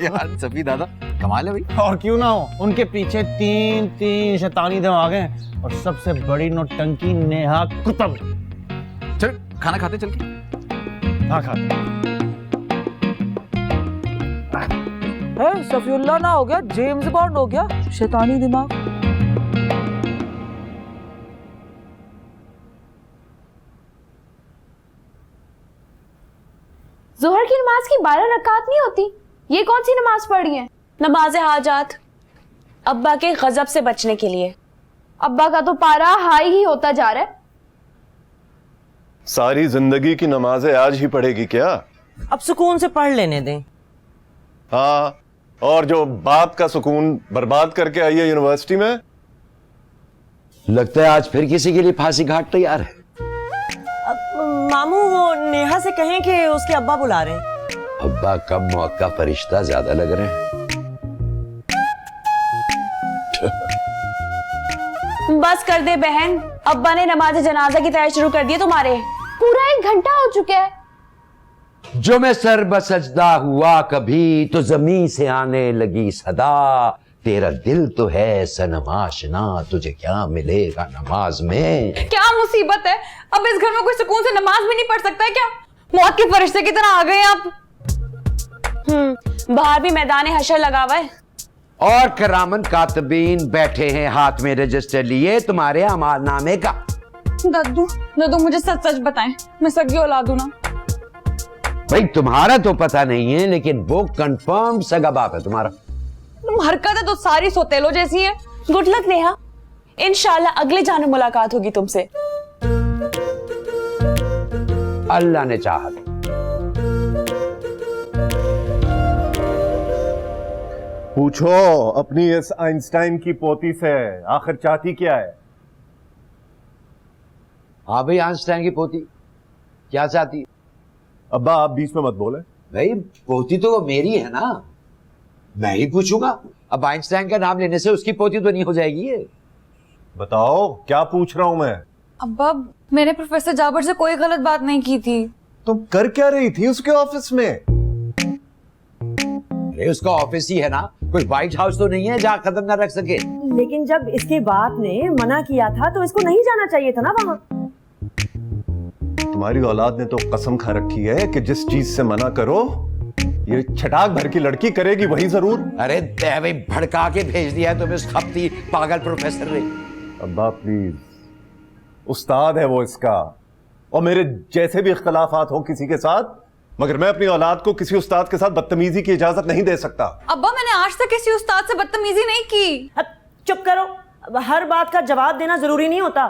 यार सभी दादा कमाल है भाई। और क्यों ना हो, उनके पीछे तीन शैतानी दिमाग हैं और सबसे बड़ी नौटंकी नेहा कुतुब। चल खाना खाते चल के। हाँ खाते। सफीउल्लाह ना हो गया, जेम्स बॉन्ड हो गया, शैतानी दिमाग। जोहर की नमाज की 12 रकात नहीं होती, ये कौन सी नमाज पढ़ी है? नमाज हाजात, अब्बा के गजब से बचने के लिए। अब्बा का तो पारा हाई ही होता जा रहा है। सारी जिंदगी की नमाजें आज ही पढ़ेगी क्या? अब सुकून से पढ़ लेने दें। हाँ, और जो बाप का सुकून बर्बाद करके आई है यूनिवर्सिटी में। लगता है आज फिर किसी के लिए फांसी घाट तैयार है। मामू वो नेहा से कहें कि उसके अब्बा बुला रहे हैं। अब्बा कब मौत का फरिश्ता ज्यादा लग रहे हैं। बस कर दे बहन, अब्बा ने नमाज जनाजा की तैयारी शुरू कर दी है तुम्हारे। पूरा 1 घंटा हो चुका है। जो मैं सर बसजदा हुआ कभी तो जमीन से आने लगी सदा, तेरा दिल तो है सनम आशना, तुझे क्या मिलेगा नमाज में। क्या मुसीबत है, अब इस घर में कोई सुकून से नमाज भी नहीं पढ़ सकता है क्या? मौत के फरिश्ते की तरह आ गए आप। बाहर भी मैदान हशर लगा हुआ है और करामन कातबीन बैठे हैं हाथ में रजिस्टर लिए तुम्हारे अमालनामे का। दादू मुझे सच सच बताएं, मैं सगी औलाद हूं ना? भाई तुम्हारा तो पता नहीं है, लेकिन वो कंफर्म सगा बाप है तुम्हारा। तुम हरकतें तो सारी सोतेलो जैसी है। गुड लक नेहा, इंशाल्लाह अगले जाने मुलाकात होगी तुमसे। अल्लाह ने चाहा। पूछो अपनी इस आइंस्टाइन की पोती से आखिर चाहती क्या है? हाँ भाई, आइंस्टाइन की पोती क्या चाहती? अब्बा आप बीच में मत बोले। भाई पोती तो वो मेरी है ना, मैं ही पूछूंगा। अब आइंस्टाइन का नाम लेने से उसकी पोती तो नहीं हो जाएगी ये। बताओ क्या पूछ रहा हूं मैं? अब्बा मैंने प्रोफेसर जाबर से कोई गलत बात नहीं की थी। तुम कर क्या रही थी उसके ऑफिस में? अरे उसका ऑफिस ही है ना, कोई व्हाइट हाउस तो नहीं है जहाँ कदम ना रख सके। लेकिन जब इसके बाप ने मना किया था तो इसको नहीं जाना चाहिए था ना वहाँ। तुम्हारी औलाद ने तो कसम खा रखी है कि जिस चीज से मना करो ये छटाक भर की लड़की करेगी वही जरूर। अरे भाई भड़का के भेज दिया है तुम्हें उस खपती पागल प्रोफेसर ने। अब्बा प्लीज, उस्ताद है वो इसका, और मेरे जैसे भी इख्तलाफात हो किसी के साथ, मगर मैं अपनी औलाद को किसी उस्ताद के साथ बदतमीजी की इजाजत नहीं दे सकता। अब्बा मैंने आज तक किसी उस्ताद से बदतमीजी नहीं की। चुप करो, हर बात का जवाब देना जरूरी नहीं होता।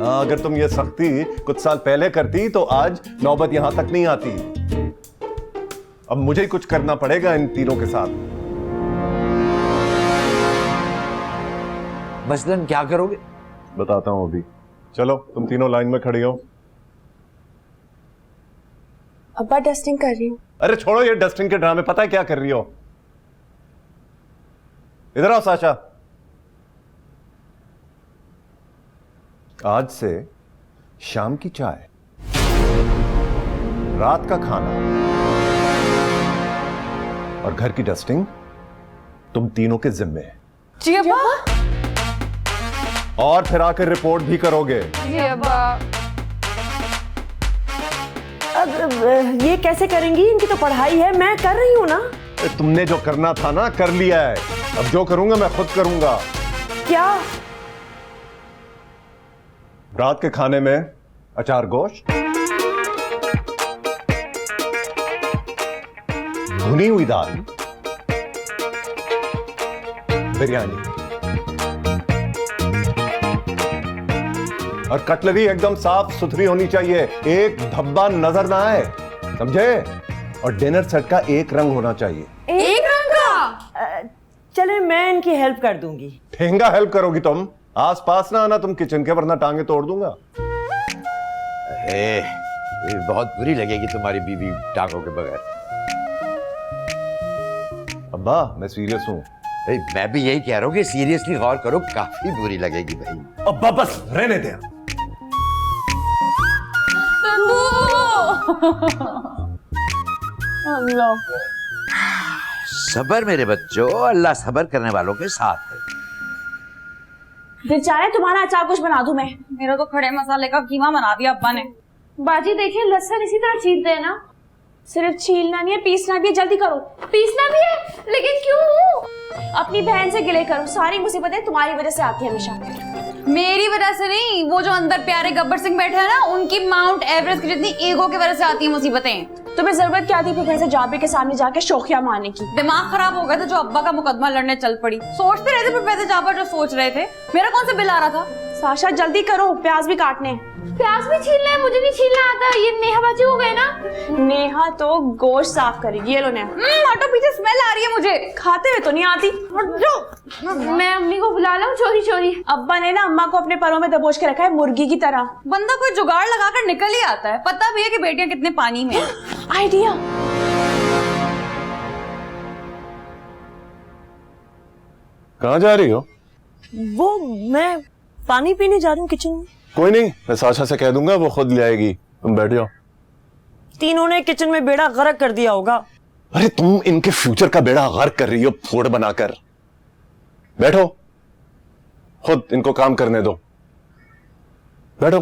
अगर तुम ये सख्ती कुछ साल पहले करती तो आज नौबत यहां तक नहीं आती। अब मुझे ही कुछ करना पड़ेगा इन तीनों के साथ। मसलन क्या करोगे? बताता हूं अभी। चलो तुम तीनों लाइन में खड़ी हो। अब्बा डस्टिंग कर रही हूँ। अरे छोड़ो ये डस्टिंग के ड्रामे, पता है क्या कर रही हो? इधर आओ साशा। आज से शाम की चाय, रात का खाना और घर की डस्टिंग तुम तीनों के जिम्मे है। जी अब्बा। और फिर आकर रिपोर्ट भी करोगे। जी अब्बा। अब ये कैसे करेंगी? इनकी तो पढ़ाई है, मैं कर रही हूँ ना। तुमने जो करना था ना कर लिया है, अब जो करूंगा मैं खुद करूंगा। क्या? रात के खाने में अचार गोश्त, भुनी हुई दाल, बिरयानी और कटलरी एकदम साफ सुथरी होनी चाहिए, एक धब्बा नजर ना आए, समझे? और डिनर सेट का एक रंग होना चाहिए। एक रंग का? चले मैं इनकी हेल्प कर दूंगी। ठेंगा हेल्प करोगी तुम? आस पास ना आना तुम किचन के, वरना टांगे तोड़ दूंगा। ये बहुत बुरी लगेगी तुम्हारी बीवी टांगों के बगैर। अब्बा मैं सीरियस हूं। मैं भी यही कह रहा हूं कि सीरियसली गौर करो, काफी बुरी लगेगी भाई। अब्बा बस रहने दे। सबर मेरे बच्चों, अल्लाह सबर करने वालों के साथ है। दिल चाह रहा है तुम्हारा अचार कुछ बना दूं मैं। मेरा तो खड़े मसाले का कीमा बना दिया अब्बा ने। बाजी देखिए लहसुन इसी तरह छीलते हैं ना? सिर्फ छीलना नहीं है, पीसना भी है, जल्दी करो। पीसना भी है? लेकिन क्यों? अपनी बहन से गिले करो, सारी मुसीबतें तुम्हारी वजह से आती है हमेशा। मेरी वजह से नहीं, वो जो अंदर प्यारे गब्बर सिंह बैठे हैं ना, उनकी माउंट एवरेस्ट की जितनी ईगो की वजह से आती है मुसीबतें। तुम्हें जरूरत क्या थी प्रोफेसर जाबिर के सामने जाके शौकिया मारने की? दिमाग खराब हो गया था जो अब्बा का मुकदमा लड़ने चल पड़ी। सोचते रहे थे प्रोफेसर जाबिर जो सोच रहे थे, मेरा कौन सा बिल आ रहा था? साशा जल्दी करो, प्याज भी काटने। प्याज भी छीलना है? मुझे नहीं छीलना आता। ये नेहा बाजी हो गए ना? नेहा तो गोश्त साफ करेगी। ये लो नेहा। हटो, पीछे स्मेल आ रही है मुझे। खाते हुए तो नहीं आती। हटो। मैं अम्मी को बुला लाऊं चोरी चोरी? अब्बा ने ना अम्मा को अपने परों में दबोच के रखा है मुर्गी की तरह। बंदा कोई जुगाड़ लगाकर निकल ही आता है। पता भी है कि बेटियां कितने पानी में हैं। आइडिया। कहाँ जा रही हो? वो मैं पानी पीने जा रही हूँ किचन में। कोई नहीं, मैं साशा से कह दूंगा, वो खुद ले आएगी, तुम बैठ जाओ। तीनों ने किचन में बेड़ा गर्क कर दिया होगा। अरे तुम इनके फ्यूचर का बेड़ा गर्क कर रही हो फोड़ बनाकर। बैठो, खुद इनको काम करने दो, बैठो।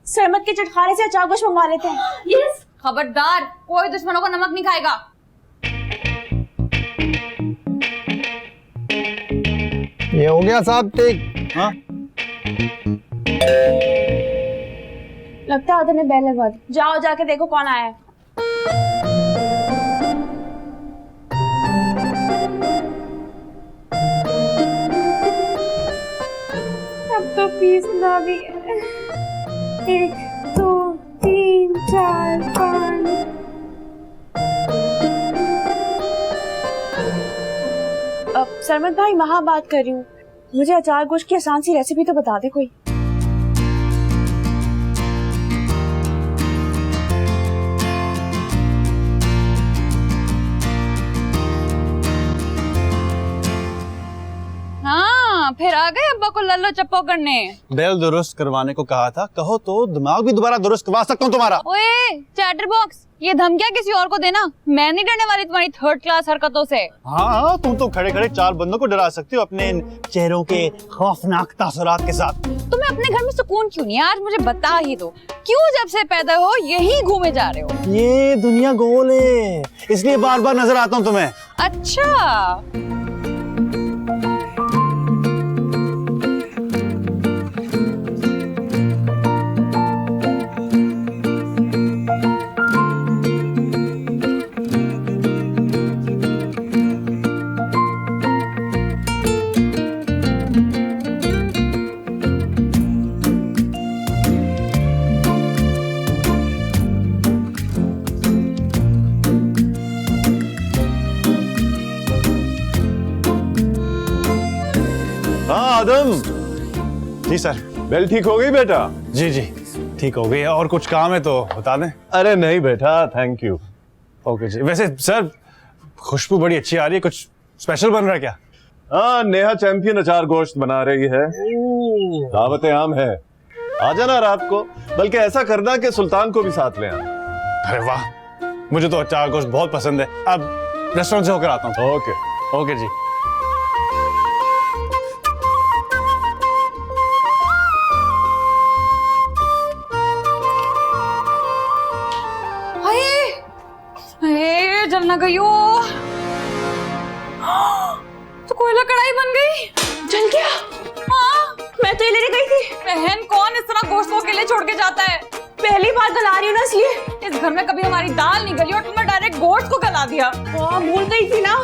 सरमत के चटखारे से अचार गोश्त मंगवा लेते हैं। यस। खबरदार, कोई दुश्मनों का नमक नहीं खाएगा। ये हो गया साहब, ठीक? हाँ लगता है ने बैल लगवा दी। जाओ जाके देखो कौन आया है। अब तो पीसना भी है। 1 2 3 4 5। अब सरमत भाई वहाँ बात कर रही हूँ, मुझे अचार गोश्त की आसान सी रेसिपी तो बता दे कोई। हाँ, फिर आ गए अब्बा को लल्लो चप्पो करने। बेल दुरुस्त करवाने को कहा था, कहो तो दिमाग भी दोबारा दुरुस्त करवा सकता हूँ तुम्हारा। ओए चैटर बॉक्स, ये धमकियां किसी और को देना, मैं नहीं डरने वाली तुम्हारी थर्ड क्लास हरकतों से। हाँ, तुम तो खड़े खड़े 4 बंदों को डरा सकती हो अपने इन चेहरों के खौफनाक तासुरात के साथ। तुम्हें अपने घर में सुकून क्यों नहीं है? आज मुझे बता ही दो, क्यों जब से पैदा हो यही घूमे जा रहे हो? ये दुनिया गोल है, इसलिए बार बार नजर आता हूँ तुम्हें। अच्छा, आदम। जी सर। बेल ठीक हो गई बेटा? जी जी ठीक हो गई। और कुछ काम है तो बता दें। अरे नहीं बेटा, थैंक यू। ओके जी। वैसे सर खुशबू बड़ी अच्छी आ रही है, कुछ स्पेशल बन रहा है क्या? हाँ, नेहा चैंपियन अचार गोश्त बना रही है, दावत आम है। आ जाना रात को, बल्कि ऐसा करना कि सुल्तान को भी साथ ले आना। अरे वाह, मुझे तो अचार गोश्त बहुत पसंद है। अब रेस्टोरेंट से होकर आता हूँ। ओके जी। अयो, तो कोयला कढ़ाई बन गई। जल गया। हाँ, मैं तो ये लेने गई थी। बहन कौन इस तरह गोश्त को अकेले छोड़ के जाता है? पहली बार गला रही हूँ ना इसलिए। इस घर में कभी हमारी दाल नहीं गली और तुमने डायरेक्ट गोश्त को गला दिया। हाँ, भूल गई थी ना।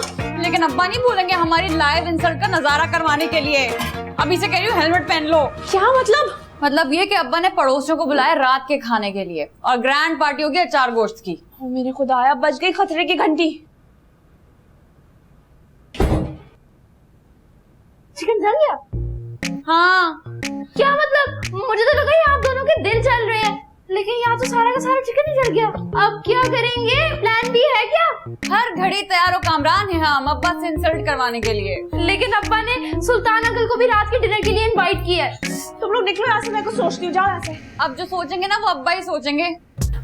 लेकिन अब्बा नहीं भूलेंगे हमारी लाइव इंसल्ट का नजारा करवाने के लिए। अभी से कह रही हूँ हेलमेट पहन लो। क्या मतलब? मतलब ये कि अब्बा ने पड़ोसियों को बुलाया रात के खाने के लिए और ग्रैंड पार्टी होगी अचार गोश्त की। ओ मेरे खुदाया, बज गई खतरे की घंटी। चिकन जल गया? हाँ। क्या मतलब? मुझे तो लगा ये आप दोनों के दिल चल रहे हैं, लेकिन यहाँ तो सारा का सारा चिकन ही जल गया। अब क्या करेंगे? प्लान भी है क्या? हर घड़ी तैयार हो कामरान है हम अब्बा से इंसल्ट करवाने के लिए। लेकिन अब्बा ने सुल्तान अंकल को भी रात के डिनर के लिए इनवाइट किया है। तुम लोग निकलो यहाँ से, मैं कुछ सोचती हूँ। जाओ यहाँ से। अब जो सोचेंगे ना वो अब्बा ही सोचेंगे।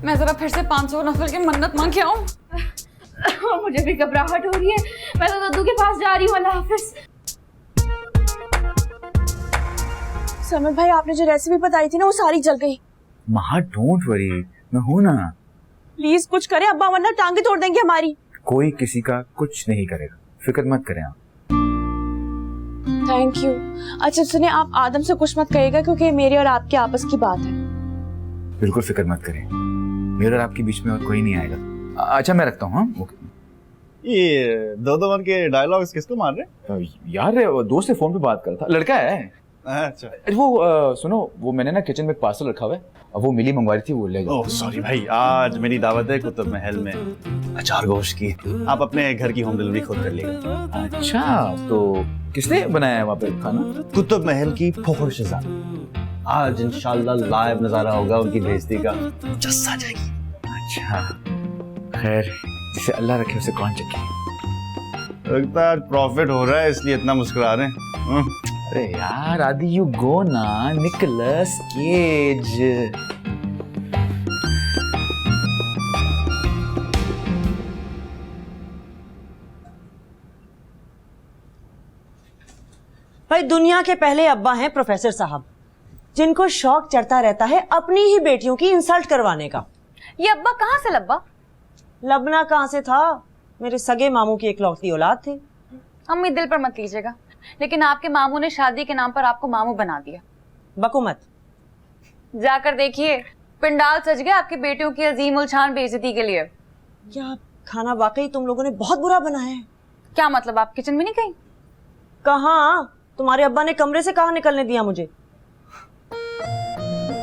मैं जरा फिर से 500 नफल की मन्नत मांग के आऊँ। मुझे भी घबराहट हो रही है। मैं तो दद्दू के पास जा रही हूँ। अल्लाह हाफिज। समर भाई, आपने जो रेसिपी बताई थी ना वो सारी जल गई। महा डोंट वरी, मैं हूं ना। प्लीज कुछ करें अब्बा, वरना टांगे तोड़ देंगे हमारी। कोई किसी का कुछ नहीं करेगा, फिक्र मत करें आप। Thank you. अच्छा सुनिए, आप आदम से कुछ मत कहिएगा क्योंकि मेरे और आपके आपस की बात है। बिल्कुल फिक्र मत करें, मेरे और आपके बीच में और कोई नहीं आएगा। अच्छा मैं रखता हूँ। हाँ ओके। ये दो के डायलॉग्स किसको मार रहे? यार दोस्त से फोन पे बात कर रहा था, लड़का है। अच्छा वो सुनो, वो मैंने ना किचन में एक पार्सल रखा हुआ है, अब वो मिली मंगवाई थी, वो ले जाओ। ओह सॉरी भाई, आज मेरी दावत है कुतुब महल में अचार गोश्त की। आप अपने घर की होम डिलीवरी खुद कर लीजिए। अच्छा, तो किसने बनाया है वहाँ पे खाना? कुतुब महल की फखर शहजादी। आज इंशाल्लाह लाइव नजारा होगा उनकी बेइज्जती का, जस्सा जाएगी। अच्छा खैर, जिसे अल्लाह रखे उसे कौन चखे। लगता है प्रॉफिट हो रहा है इसलिए इतना मुस्कुरा रहे हैं। अरे यार आदि, यू गो ना, निकोलस केज। भाई दुनिया के पहले अब्बा हैं प्रोफेसर साहब, जिनको शौक चढ़ता रहता है अपनी ही बेटियों की इंसल्ट करवाने का। ये अब्बा कहाँ से लब्बा? लबना कहाँ से था, मेरे सगे मामू की इकलौती औलाद थे। अम्मी दिल पर मत लीजिएगा, लेकिन आपके मामू ने शादी के नाम पर आपको मामू बना दिया। बको मत। जाकर देखिए, पिंडाल सज गया आपकी बेटियों की अजीम उलझान बेइज्जती के लिए। क्या खाना वाकई तुम लोगों ने बहुत बुरा बनाया है। क्या मतलब, आप किचन में नहीं गई? कहाँ, तुम्हारे अब्बा ने कमरे से कहाँ निकलने दिया मुझे।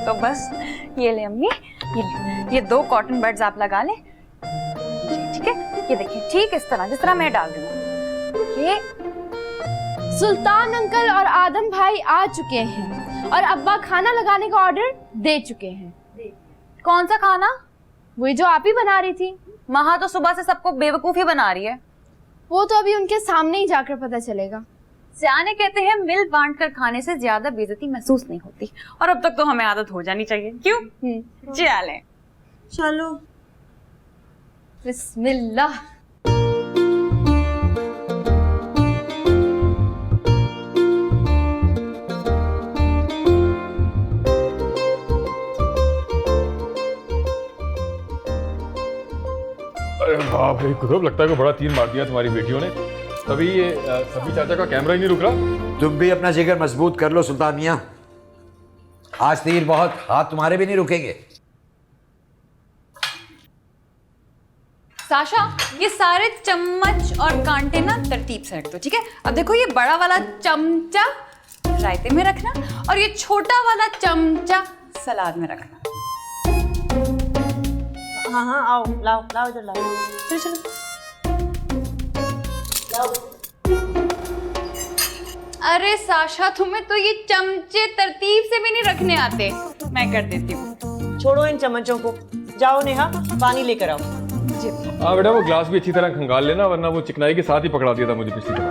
तो बस ये ले अम्मी, ये 2 कॉटन बड्स आप लगा लें, ठीक है? ये देखिए, ठीक इस तरह जिस तरह मैं डाल रही हूँ। ये सुल्तान अंकल और आदम भाई आ चुके हैं और अब्बा खाना लगाने का ऑर्डर दे चुके हैं। कौन सा खाना? वही जो आप ही बना रही थी। महा तो सुबह से सबको बेवकूफी बना रही है। वो तो अभी उनके सामने ही जाकर पता चलेगा। सियाने कहते हैं मिल बांट कर खाने से ज्यादा बेइज्जती महसूस नहीं होती, और अब तक तो हमें आदत हो जानी चाहिए। क्यों? चलें। चलो बिस्मिल्लाह। अरे बाप रे कुतुब, लगता है को बड़ा तीर मार दिया तुम्हारी बेटियों ने। तभी ये सभी चाचा का कैमरा ही नहीं रुक रहा। तुम भी अपना जिगर मजबूत कर लो सुल्तान मियां, आज तीर बहुत, हाथ तुम्हारे भी नहीं रुकेंगे। साशा, ये सारे चम्मच और कांटे ना तरतीब से रख दो, ठीक है? अब देखो, ये बड़ा वाला चमचा रायते में रखना और ये छोटा वाला चमचा सलाद में रखना। हाँ हाँ, आओ, लाओ लाओ इधर लाओ। चलो चलो लाओ। अरे साशा, तुम्हें तो ये चमचे तरतीब से भी नहीं रखने आते। मैं कर देती हूँ। छोड़ो इन चम्मचों को, जाओ नेहा पानी लेकर आओ। हाँ बेटा, वो ग्लास भी अच्छी तरह खंगाल लेना, वरना वो चिकनाई के साथ ही पकड़ा दिया था मुझे पिछली दफा।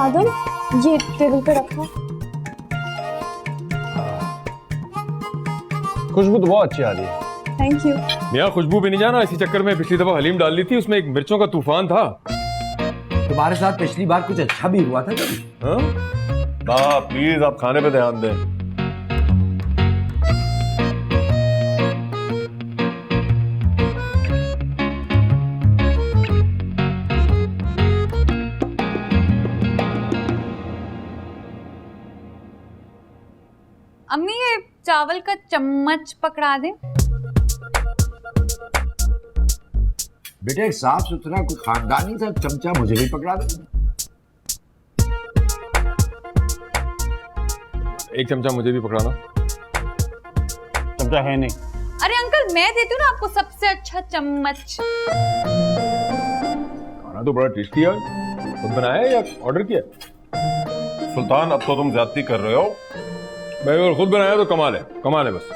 आदम, ये टेबल पे रखो। खुशबू तो बहुत अच्छी आ रही है। Thank you. मियाँ खुशबू भी नहीं जाना, इसी चक्कर में पिछली दफा हलीम डाल ली थी, उसमें एक मिर्चों का तूफान था। तुम्हारे साथ पिछली बार कुछ अच्छा भी हुआ था कभी? हाँ? प्लीज आप खाने पे ध्यान दें। अम्मी ये चावल का चम्मच पकड़ा दें। बेटा एक साफ सुथरा कोई खानदानी सा चमचा मुझे भी पकड़ा दो। एक चमचा मुझे भी पकड़ाना। चमचा है नहीं। अरे अंकल मैं देती हूँ ना आपको सबसे अच्छा चम्मच। खाना तो बड़ा टेस्टी है, खुद बनाया है या ऑर्डर किया? सुल्तान अब तो तुम ज्यादती कर रहे हो। भाई अगर खुद बनाया तो कमाल है बस।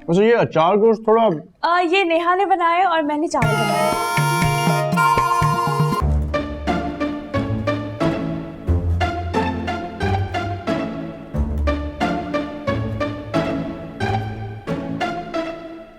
वैसे ये अचार गोश्त थोड़ा ये नेहा ने बनाया और मैंने चावल बनाया।